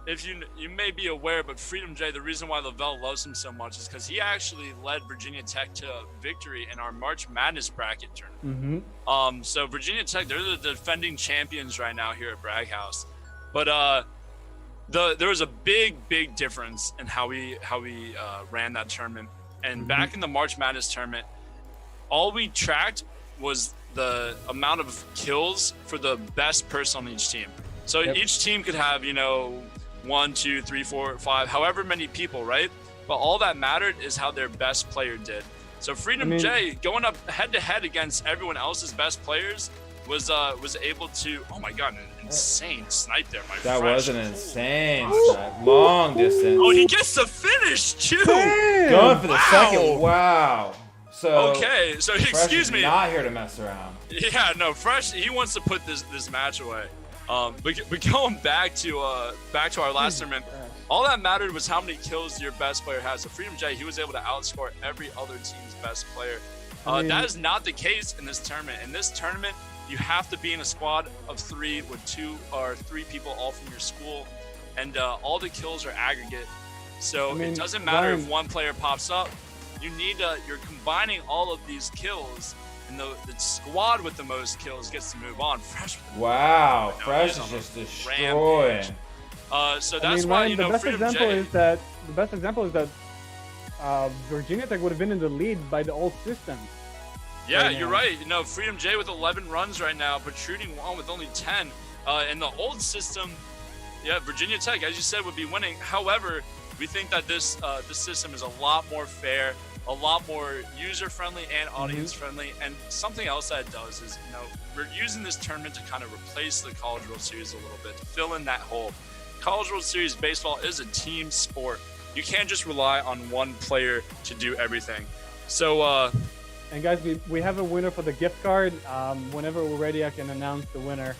if you may be aware, but Freedom J, the reason why Lavelle loves him so much is because he actually led Virginia Tech to victory in our March Madness bracket tournament. So Virginia Tech, they're the defending champions right now here at Bragg House, but there was a big difference in how we ran that tournament. And back in the March Madness tournament, all we tracked was the amount of kills for the best person on each team. So each team could have 1, 2, 3, 4, 5, however many people, right? But all that mattered is how their best player did. So Freedom J going up head to head against everyone else's best players was able to, oh my god, an insane snipe there, my friend. That was an insane snipe. Long distance. Oh, he gets the finish too. Going for the second. Wow. So okay, so Fresh excuse is me. not here to mess around. Yeah, no, Fresh. He wants to put this match away. But going back to our last tournament, all that mattered was how many kills your best player has. So Freedom J, he was able to outscore every other team's best player. That is not the case in this tournament. In this tournament, you have to be in a squad of 3 with 2 or 3 people all from your school, and all the kills are aggregate. So it doesn't matter if one player pops up. You're combining all of these kills, and the squad with the most kills gets to move on. Fresh. Wow, Fresh is just destroying. So that's why the best Freedom example J, is that Virginia Tech would have been in the lead by the old system. Yeah, right you're now. right. Freedom J with 11 runs right now, protruding one with only 10. In the old system, Virginia Tech, as you said, would be winning. However, we think that this system is a lot more fair, a lot more user-friendly and audience-friendly. And something else that it does is, we're using this tournament to kind of replace the College World Series a little bit, to fill in that hole. College World Series baseball is a team sport. You can't just rely on one player to do everything. So, and guys, we have a winner for the gift card. Whenever we're ready, I can announce the winner.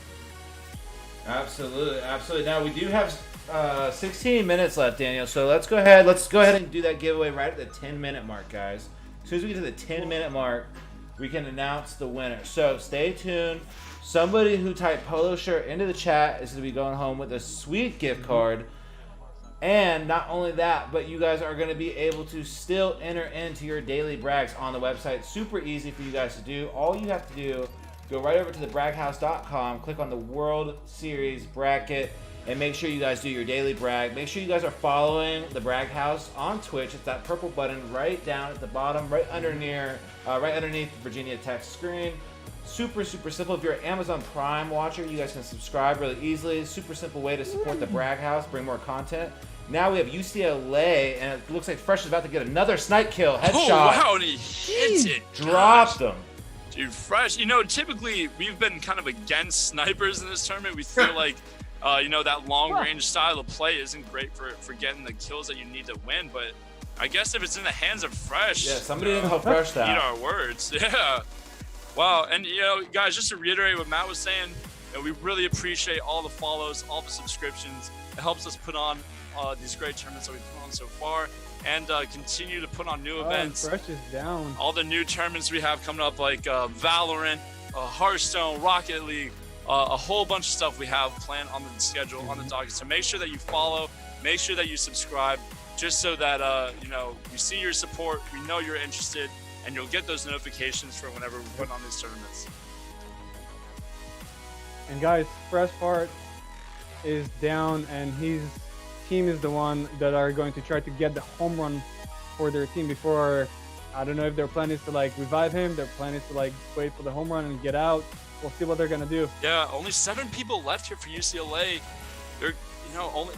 Absolutely. Now we do have 16 minutes left, Daniel. So let's go ahead and do that giveaway right at the 10-minute mark, guys. As soon as we get to the 10-minute mark, we can announce the winner. So stay tuned. Somebody who typed polo shirt into the chat is going to be going home with a sweet gift card. And not only that, but you guys are going to be able to still enter into your daily brags on the website. Super easy for you guys to do. All you have to do, go right over to thebraghouse.com, click on the World Series bracket, and make sure you guys do your daily brag. Make sure you guys are following the Bragg House on Twitch. It's that purple button right down at the bottom, right underneath Virginia Tech's screen. Super simple. If you're an Amazon Prime watcher, you guys can subscribe really easily. Super simple way to support the Bragg House, bring more content. Now we have UCLA, and it looks like Fresh is about to get another snipe kill. Headshot. Oh, wow, and he hits it. Dropped him. Dude, Fresh, typically we've been kind of against snipers in this tournament. We feel like, that long-range style of play isn't great for getting the kills that you need to win. But I guess if it's in the hands of Fresh, somebody didn't help Fresh that. Eat our words. Yeah. Wow. And, guys, just to reiterate what Matt was saying, we really appreciate all the follows, all the subscriptions. It helps us put on these great tournaments that we've put on so far, and continue to put on new events. Fresh is down. All the new tournaments we have coming up, like Valorant, Hearthstone, Rocket League, a whole bunch of stuff we have planned on the schedule, on the docket. So make sure that you follow, make sure that you subscribe, just so that we see your support, we know you're interested, and you'll get those notifications for whenever we put on these tournaments. And guys, Fresh Fart is down, and his team is the one that are going to try to get the home run for their team before. I don't know if their plan is to revive him. Their plan is to wait for the home run and get out. We'll see what they're gonna do. Yeah, only 7 people left here for UCLA. They're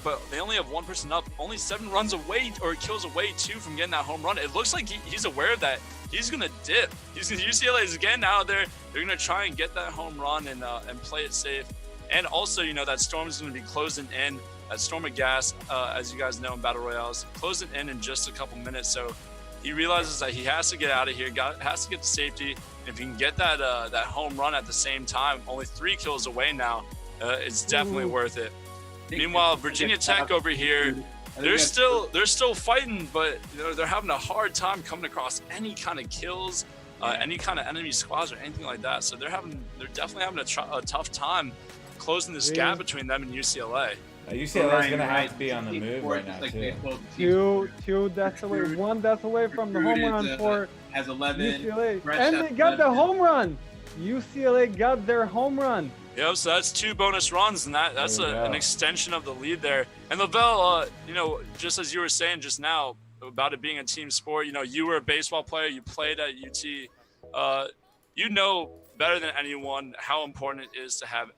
but they only have 1 person up. Only 7 runs away or kills away too from getting that home run. It looks like he's aware of that. He's gonna dip. UCLA is again out there. They're gonna try and get that home run and play it safe. And also, that storm is gonna be closing in at Storm of Gas, as you guys know in Battle Royales, closing in just a couple minutes. So he realizes that he has to get out of here, has to get to safety. And if he can get that home run at the same time, only 3 kills away now, it's definitely worth it. Meanwhile, Virginia Tech over here, they're still fighting, but they're having a hard time coming across any kind of kills, any kind of enemy squads or anything like that. So they're definitely having a tough time closing this gap between them and UCLA. UCLA is going to have to be on the move right now, too. Two deaths away, 1 death away from the home run for has 11. UCLA. And they got the home run. UCLA got their home run. Yep, so that's 2 bonus runs, and that's an extension of the lead there. And Lavelle, just as you were saying just now about it being a team sport, you were a baseball player, you played at UT. You know better than anyone how important it is to have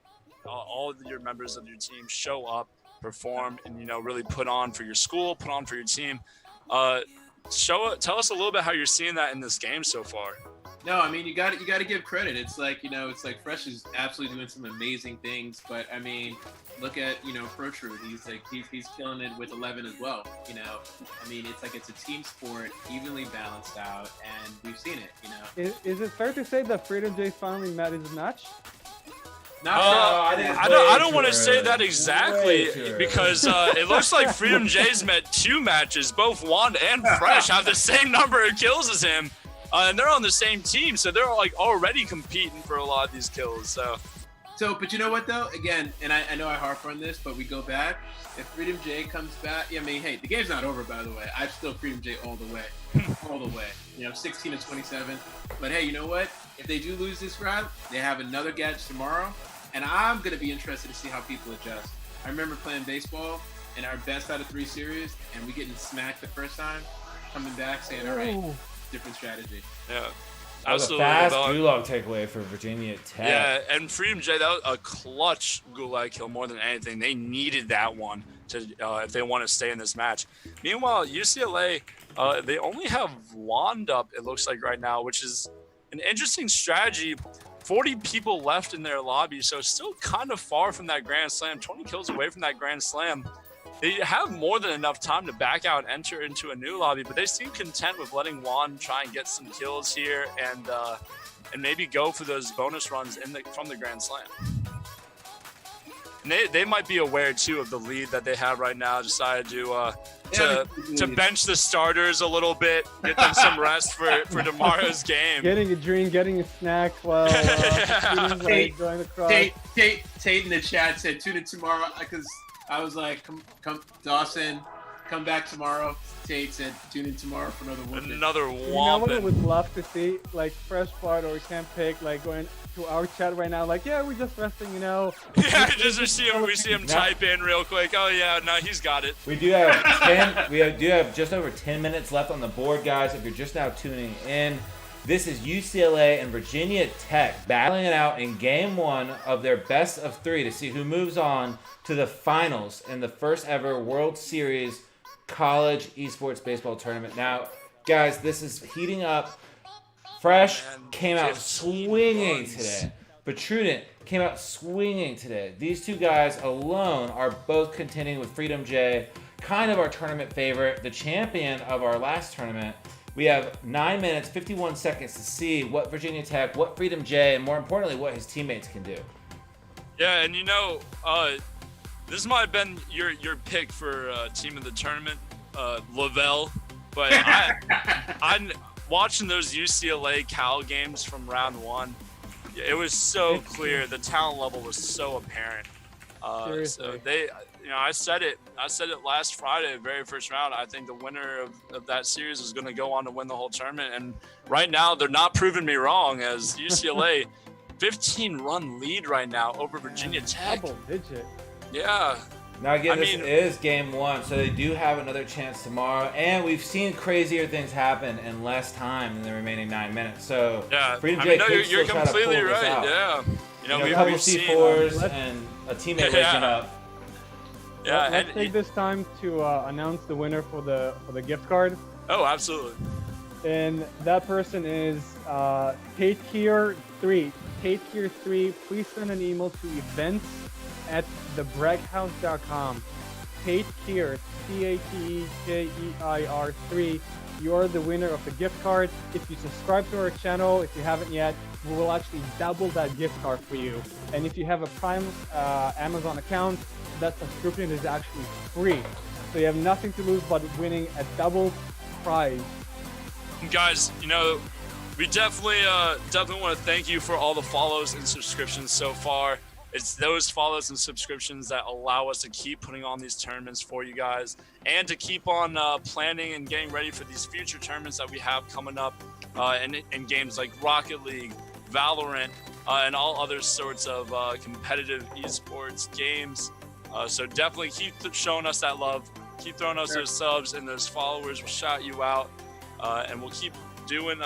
all of your members of your team show up, perform, and really put on for your school, put on for your team. Tell us a little bit how you're seeing that in this game so far. No, I mean you got to give credit. It's like Fresh is absolutely doing some amazing things, but I mean look at Protrude. He's killing it with 11 as well. I mean it's a team sport, evenly balanced out, and we've seen it. Is it fair to say that Freedom J finally met his match? I don't want to say that exactly because it looks like Freedom J's met 2 matches. Both Wand and Fresh have the same number of kills as him, and they're on the same team, so they're already competing for a lot of these kills. So, but you know what though? Again, and I know I harp on this, but we go back. If Freedom J comes back, I mean, hey, the game's not over, by the way. I'm still Freedom J all the way, all the way. 16-27. But hey, you know what? If they do lose this round, they have another gadget tomorrow, and I'm gonna be interested to see how people adjust. I remember playing baseball in our best out of 3 series, and we getting smacked the first time, coming back saying, all right, different strategy. Yeah. That was a fast gulag takeaway for Virginia Tech. Yeah, and Freedom J, that was a clutch gulag kill more than anything. They needed that one to if they want to stay in this match. Meanwhile, UCLA, they only have Wand up, it looks like right now, which is an interesting strategy. 40 people left in their lobby, so still kind of far from that Grand Slam, 20 kills away from that Grand Slam. They have more than enough time to back out and enter into a new lobby, but they seem content with letting Juan try and get some kills here and maybe go for those bonus runs from the Grand Slam. And they might be aware too of the lead that they have right now. Decided to bench the starters a little bit, get them some rest for tomorrow's game. Getting a drink, getting a snack while Tate going across. Tate in the chat said tune in tomorrow because I was like, come, Dawson, come back tomorrow. Tate said, tune in tomorrow for another one. Another You know what I whomping. would love to see? Like, Fresh Pod or Camp Pick, like, going to our chat right now, like, yeah, we're just resting, Yeah, just we see him type in real quick. Oh, yeah, no, he's got it. We do have just over 10 minutes left on the board, guys. If you're just now tuning in, this is UCLA and Virginia Tech battling it out in Game 1 of their best of 3 to see who moves on to the finals in the first ever World Series College Esports Baseball Tournament. Now, guys, this is heating up. Fresh came out swinging today. Protrude came out swinging today. These 2 guys alone are both contending with Freedom J, kind of our tournament favorite, the champion of our last tournament. We have 9 minutes, 51 seconds to see what Virginia Tech, what Freedom J, and more importantly, what his teammates can do. Yeah, and this might have been your pick for team of the tournament, Lavelle, but I'm watching those UCLA Cal games from round 1. It was so clear. The talent level was so apparent. So they, I said it last Friday, very first round. I think the winner of that series is going to go on to win the whole tournament. And right now, they're not proving me wrong, as UCLA 15-run lead right now over Virginia Tech. Double digit. Yeah. Now again, this is Game 1, so they do have another chance tomorrow, and we've seen crazier things happen in less time than the remaining 9 minutes. So yeah, Freedom J could you're still try to pull completely this right. out. Yeah, a couple C4s and a teammate waking up. Yeah, let's take this time to announce the winner for the gift card. Oh, absolutely. And that person is TateKeer3. TateKeer3, please send an email to events@thebraghouse.com. Tatekeir, Tatekeir3, you are the winner of the gift card. If you subscribe to our channel, if you haven't yet, we will actually double that gift card for you. And if you have a Prime Amazon account, that subscription is actually free. So you have nothing to lose but winning a double prize. Guys, you know, we definitely want to thank you for all the follows and subscriptions so far. It's those follows and subscriptions that allow us to keep putting on these tournaments for you guys and to keep on planning and getting ready for these future tournaments that we have coming up in games like Rocket League, Valorant, and all other sorts of competitive esports games. So definitely keep showing us that love. Keep throwing us those subs and those followers. We'll shout you out, and we'll keep doing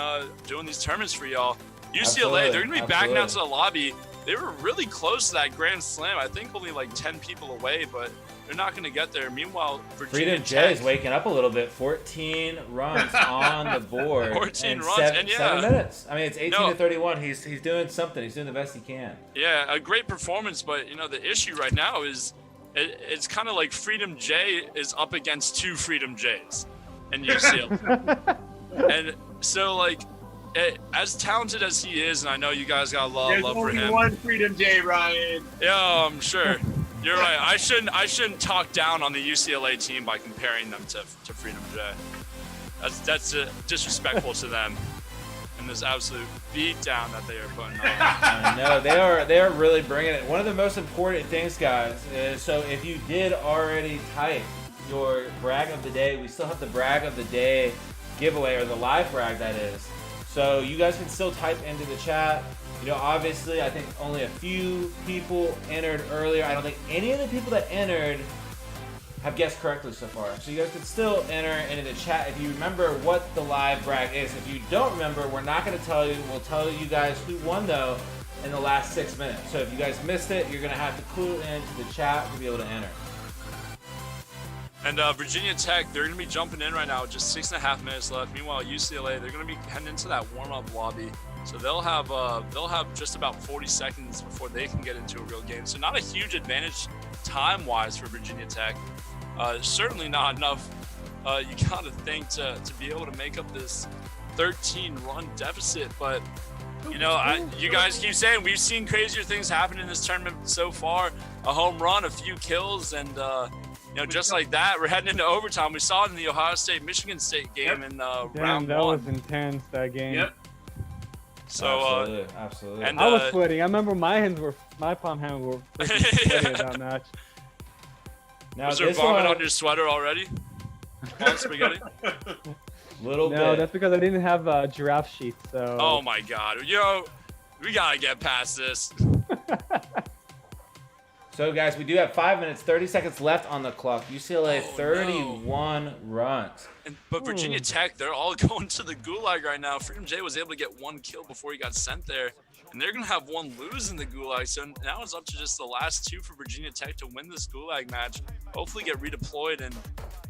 these tournaments for y'all. UCLA, Absolutely. they're gonna be backing out to the lobby. They were really close to that Grand Slam. I think only like 10 people away, but they're not going to get there. Meanwhile, Virginia Freedom Tech J is waking up a little bit. 14 runs on the board. 14 runs, seven, and yeah. 7 minutes. I mean, it's 18 to 31. He's doing something. He's doing the best he can. Yeah, a great performance, but you know the issue right now is it's kind of like Freedom J is up against 2 Freedom J's in UCLA. And so like as talented as he is, and I know you guys got a lot of love for him. There's only one Freedom J, Ryan. Yeah, I'm sure. You're right. I shouldn't talk down on the UCLA team by comparing them to Freedom J. That's disrespectful to them. And this absolute beatdown that they are putting on. I know they are really bringing it. One of the most important things, guys, is so if you did already type your brag of the day, we still have the brag of the day giveaway, or the live brag that is. So you guys can still type into the chat. You know, obviously, I think only a few people entered earlier. I don't think any of the people that entered have guessed correctly so far. So you guys can still enter into the chat if you remember what the live brag is. If you don't remember, we're not going to tell you. We'll tell you guys who won, though, in the last 6 minutes. So if you guys missed it, you're going to have to clue into the chat to be able to enter. And Virginia Tech, they're going to be jumping in right now with just 6.5 minutes left. Meanwhile, UCLA, they're going to be heading into that warm-up lobby. So they'll have just about 40 seconds before they can get into a real game. So not a huge advantage time-wise for Virginia Tech. Certainly not enough, you got to think, to be able to make up this 13-run deficit. But, you know, you guys keep saying we've seen crazier things happen in this tournament so far. A home run, a few kills, and you know, just like that, we're heading into overtime. We saw it in the Ohio State-Michigan State game in round 1. That was intense, that game. Yep. So, absolutely. And, I was sweating. I remember my palm hands were freaking sweaty at that match. Now, was there this vomit one, on your sweater already? On spaghetti? little No, bit. that's because I didn't have a giraffe sheet. So. Oh my God! Yo, we gotta get past this. So, guys, we do have 5 minutes, 30 seconds left on the clock. UCLA, 31 runs. But Virginia Tech, they're all going to the gulag right now. Freedom J was able to get 1 kill before he got sent there. And they're going to have 1 lose in the gulag. So now it's up to just the last 2 for Virginia Tech to win this gulag match. Hopefully get redeployed. And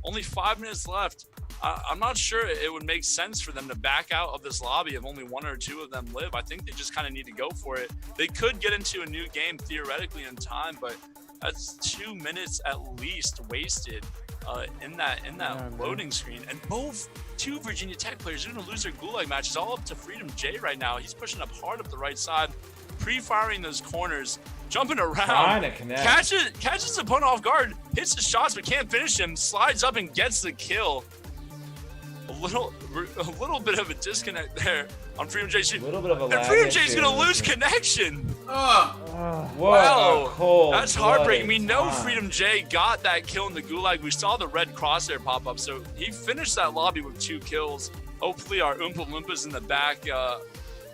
only 5 minutes left. I'm not sure it would make sense for them to back out of this lobby if only 1 or 2 of them live. I think they just kind of need to go for it. They could get into a new game theoretically in time, but that's 2 minutes at least wasted in that loading screen. And both 2 Virginia Tech players are going to lose their gulag match. It's all up to Freedom J right now. He's pushing up hard up the right side, pre-firing those corners, jumping around, Trying to connect. catches his opponent off guard, hits the shots but can't finish him, slides up and gets the kill. A little bit of a disconnect there on Freedom J's. A little bit of a lag. And Freedom J's going to lose connection. Whoa, Wow, cold that's heartbreaking. We blooded know time. Freedom J got that kill in the gulag. We saw the red crosshair pop up, so he finished that lobby with 2 kills. Hopefully our Oompa Loompas in the back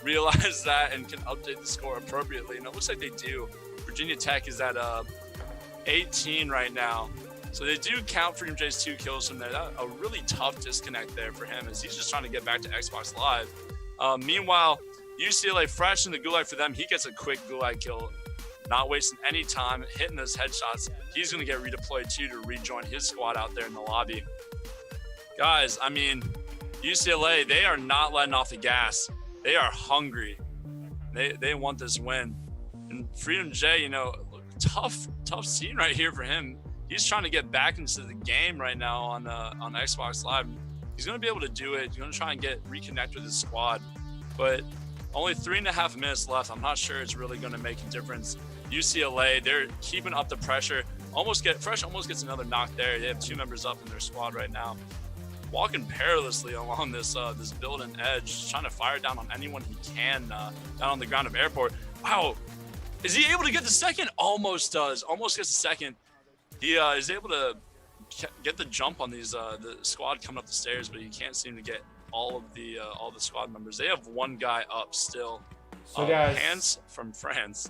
realize that and can update the score appropriately. And it looks like they do. Virginia Tech is at 18 right now. So they do count Freedom J's 2 kills from there. A really tough disconnect there for him as he's just trying to get back to Xbox Live. Meanwhile, UCLA fresh in the gulag for them. He gets a quick gulag kill, not wasting any time, hitting those headshots. He's going to get redeployed too to rejoin his squad out there in the lobby. Guys, I mean, UCLA, they are not letting off the gas. They are hungry. They want this win. And Freedom J, you know, tough scene right here for him. he's trying to get back into the game right now on Xbox Live. He's going to be able to do it. He's going to try and reconnect with his squad, but only 3.5 minutes left. I'm not sure it's really going to make a difference. UCLA, they're keeping up the pressure. Fresh almost gets another knock there. They have 2 members up in their squad right now, walking perilously along this building edge, trying to fire down on anyone he can down on the ground of Airport. Wow, is he able to get the second? Almost does. Almost gets the second. He is able to get the jump on these the squad coming up the stairs, but he can't seem to get all the squad members. They have 1 guy up still. So guys, Hands from France.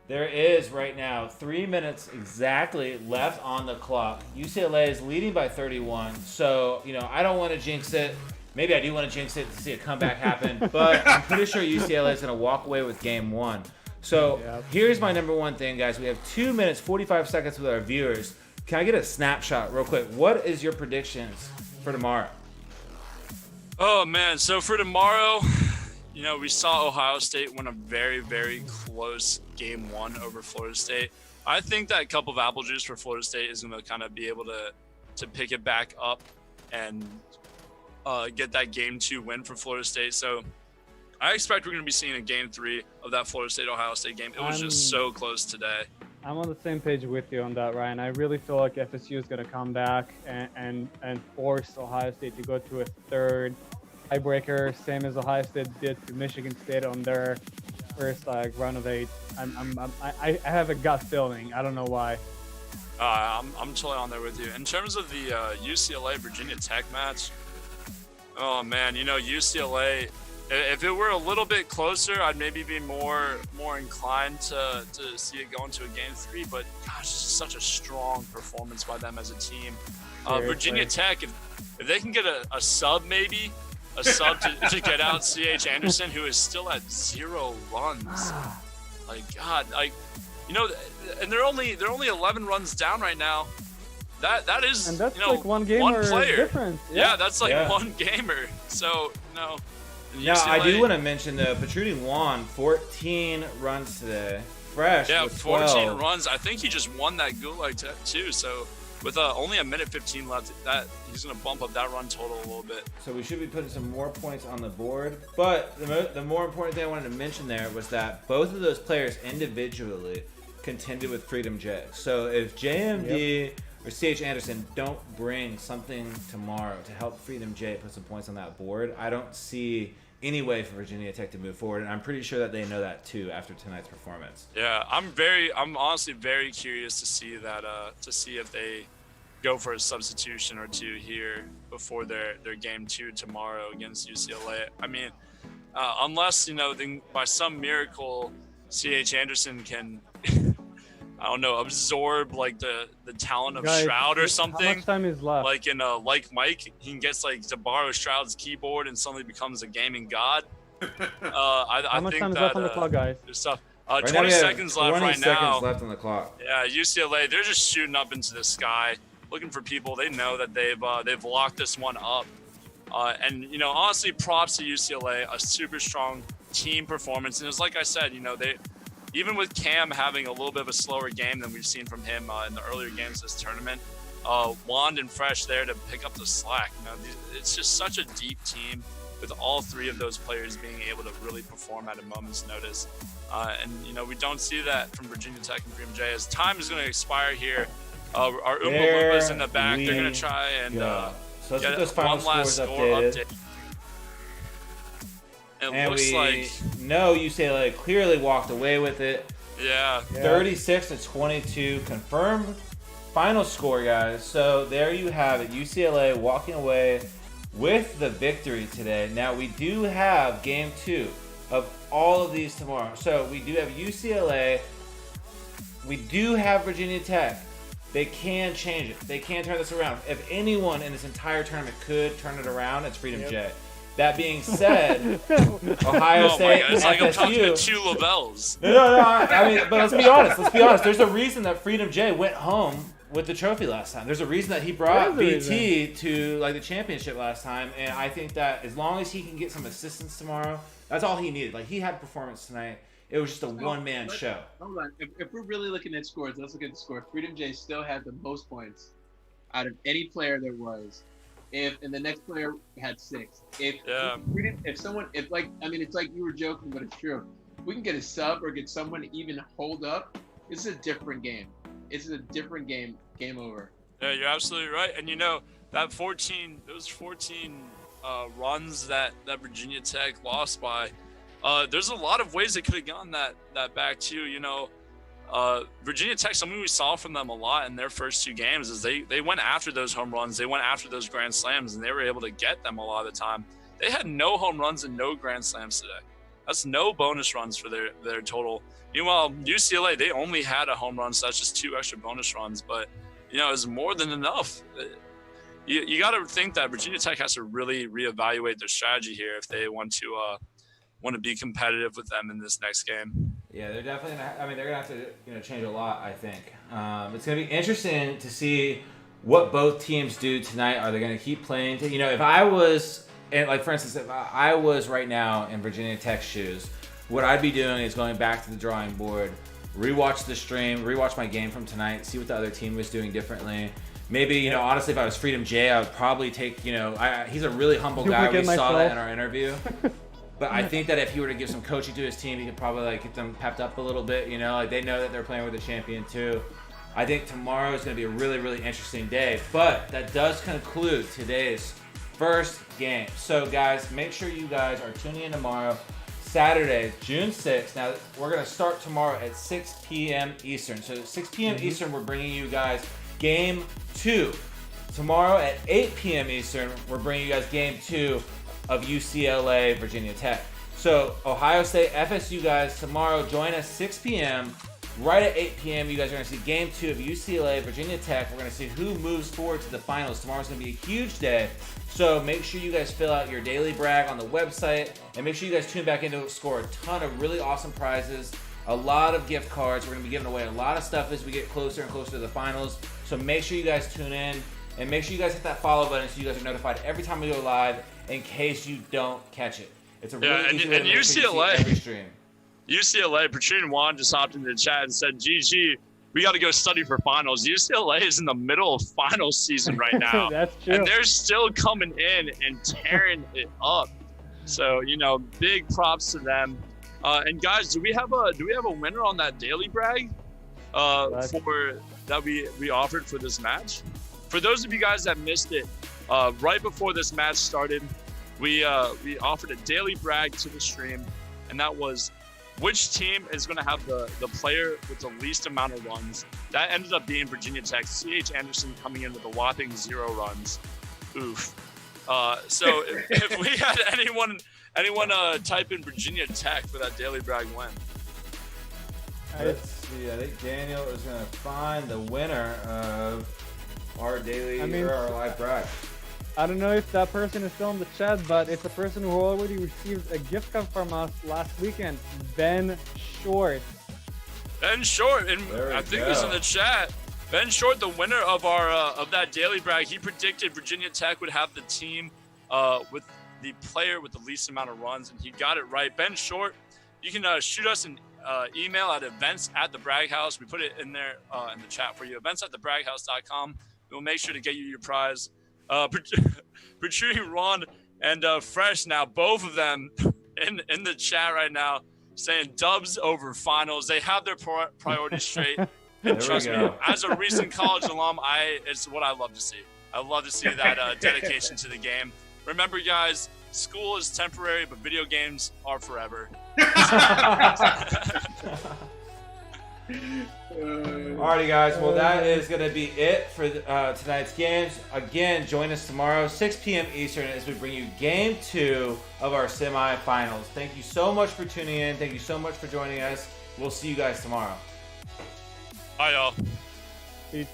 There is right now 3 minutes exactly left on the clock. UCLA is leading by 31. So, I don't want to jinx it. Maybe I do want to jinx it to see a comeback happen, but I'm pretty sure UCLA is going to walk away with game 1. So here's my number 1 thing, guys. We have 2 minutes, 45 seconds with our viewers. Can I get a snapshot real quick? What is your predictions for tomorrow? Oh, man. So for tomorrow, we saw Ohio State win a very, very close game 1 over Florida State. I think that cup of apple juice for Florida State is going to kind of be able to pick it back up and get that game 2 win for Florida State. So I expect we're going to be seeing a game 3 of that Florida State-Ohio State game. It was just so close today. I'm on the same page with you on that, Ryan. I really feel like FSU is going to come back and force Ohio State to go to a 3rd tiebreaker, same as Ohio State did to Michigan State on their first round of 8. I have a gut feeling. I don't know why. I'm totally on there with you. In terms of the UCLA Virginia Tech match, oh man, UCLA. If it were a little bit closer, I'd maybe be more inclined to see it go into a game 3. But gosh, such a strong performance by them as a team. Virginia Tech, if they can get a sub maybe. A sub to get out C.H. Anderson, who is still at 0 runs. God, and they're only 11 runs down right now. That is, and that's like one gamer player difference. Yeah, that's like one gamer. So Now I do want to mention the Patruti Juan, 14 runs today. Fresh. Yeah, with 14 12. runs. I think he just won that Gulag too. So with only a minute 15 left, that he's gonna bump up that run total a little bit. So we should be putting some more points on the board. But the more important thing I wanted to mention there was that both of those players individually contended with Freedom J. So if JMD or CH Anderson don't bring something tomorrow to help Freedom J put some points on that board, I don't see any way for Virginia Tech to move forward, and I'm pretty sure that they know that too after tonight's performance. Yeah, I'm honestly very curious to see that to see if they go for a substitution or 2 here before their game 2 tomorrow against UCLA. I mean, unless by some miracle CH Anderson can I don't know, absorb like the talent of Shroud or something. How much time is left? Like in like Mike, he can get to borrow Shroud's keyboard and suddenly becomes a gaming god. How much time is left on the clock, guys? There's stuff. Right 20 seconds left 20 right seconds now. left on the clock. Yeah, UCLA, they're just shooting up into the sky, looking for people. They know that they've locked this one up. And honestly, props to UCLA, a super strong team performance. And it's like I said, they. Even with Cam having a little bit of a slower game than we've seen from him in the earlier games of this tournament, Wand and Fresh there to pick up the slack. It's just such a deep team with all 3 of those players being able to really perform at a moment's notice. And we don't see that from Virginia Tech and Freedom J. As time is going to expire here, our Oompa Loompas in the back, they're going to try and so get those final one last scores score update. And looks we like know UCLA clearly walked away with it. Yeah. 36-22 confirmed final score, guys. So there you have it. UCLA walking away with the victory today. Now we do have game 2 of all of these tomorrow. So we do have UCLA. We do have Virginia Tech. They can change it. They can turn this around. If anyone in this entire tournament could turn it around, it's Freedom J. That being said, Ohio State, it's like FSU. I'm talking to 2 Lavelles. No. I mean, but let's be honest. There's a reason that Freedom J went home with the trophy last time. There's a reason that he brought BT to the championship last time, and I think that as long as he can get some assistance tomorrow, that's all he needed. He had performance tonight, It was just a one-man show. Hold on. If we're really looking at scores, let's look at the score. Freedom J still had the most points out of any player there was. And the next player had 6. It's like you were joking, but it's true. If we can get a sub or get someone to even hold up, this is a different game. It's a different game. Game over. Yeah, you're absolutely right. And those 14 runs that Virginia Tech lost by, there's a lot of ways they could have gotten that back too. Virginia Tech, something we saw from them a lot in their first 2 games is they went after those home runs, they went after those grand slams, and they were able to get them a lot of the time. They had no home runs and no grand slams today. That's no bonus runs for their total. Meanwhile, UCLA, they only had a home run, so that's just 2 extra bonus runs, but it's more than enough. You got to think that Virginia Tech has to really reevaluate their strategy here if they want to be competitive with them in this next game. Yeah, they're definitely they're gonna have to change a lot. I think it's gonna be interesting to see what both teams do tonight. Are they gonna keep playing? If I was, for instance, if I was right now in Virginia Tech's shoes, what I'd be doing is going back to the drawing board, rewatch the stream, rewatch my game from tonight, see what the other team was doing differently. Maybe, honestly, if I was Freedom J, I would probably take, he's a really humble guy. We saw that in our interview. But I think that if he were to give some coaching to his team, he could probably get them pepped up a little bit. They know that they're playing with a champion too. I think tomorrow is going to be a really, really interesting day. But that does conclude today's first game. So guys, make sure you guys are tuning in tomorrow, Saturday, June 6th. Now we're going to start tomorrow at 6 p.m. Eastern. So 6 p.m. Eastern, we're bringing you guys Game 2. Tomorrow at 8 p.m. Eastern, we're bringing you guys Game 2 of UCLA, Virginia Tech. So Ohio State, FSU guys, tomorrow join us 6 p.m. Right at 8 p.m. you guys are going to see Game 2 of UCLA, Virginia Tech. We're going to see who moves forward to the finals. Tomorrow's going to be a huge day. So make sure you guys fill out your daily brag on the website, and make sure you guys tune back in to score a ton of really awesome prizes, a lot of gift cards. We're going to be giving away a lot of stuff as we get closer and closer to the finals. So make sure you guys tune in, and make sure you guys hit that follow button so you guys are notified every time we go live, in case you don't catch it. It's a really easy way to UCLA, every stream. UCLA, Patrine Juan just hopped into the chat and said, GG, we got to go study for finals. UCLA is in the middle of finals season right now. That's true. And they're still coming in and tearing it up. So, big props to them. And guys, do we have a winner on that daily brag that we offered for this match? For those of you guys that missed it, right before this match started, we offered a daily brag to the stream, and that was which team is going to have the player with the least amount of runs. That ended up being Virginia Tech. C.H. Anderson coming in with a whopping 0 runs. Oof. So if we had anyone type in Virginia Tech for that daily brag win. Let's see. I think Daniel is going to find the winner of our our live brag. I don't know if that person is still in the chat, but it's a person who already received a gift card from us last weekend, Ben Short. Ben Short, and I think he's in the chat. Ben Short, the winner of our of that daily brag, he predicted Virginia Tech would have the team with the player with the least amount of runs, and he got it right. Ben Short, you can shoot us an email at events@thebraghouse. We put it in there in the chat for you. events@thebraghouse.com. We'll make sure to get you your prize. Patrine Ron and Fresh now, both of them in the chat right now saying dubs over finals. They have their priorities straight. And trust me, as a recent college alum, it's what I love to see. I love to see that dedication to the game. Remember, guys, school is temporary, but video games are forever. Alrighty, guys. Well, that is going to be it for tonight's games. Again, join us tomorrow, 6 p.m. Eastern, as we bring you Game 2 of our semifinals. Thank you so much for tuning in. Thank you so much for joining us. We'll see you guys tomorrow. Bye, y'all. Peace.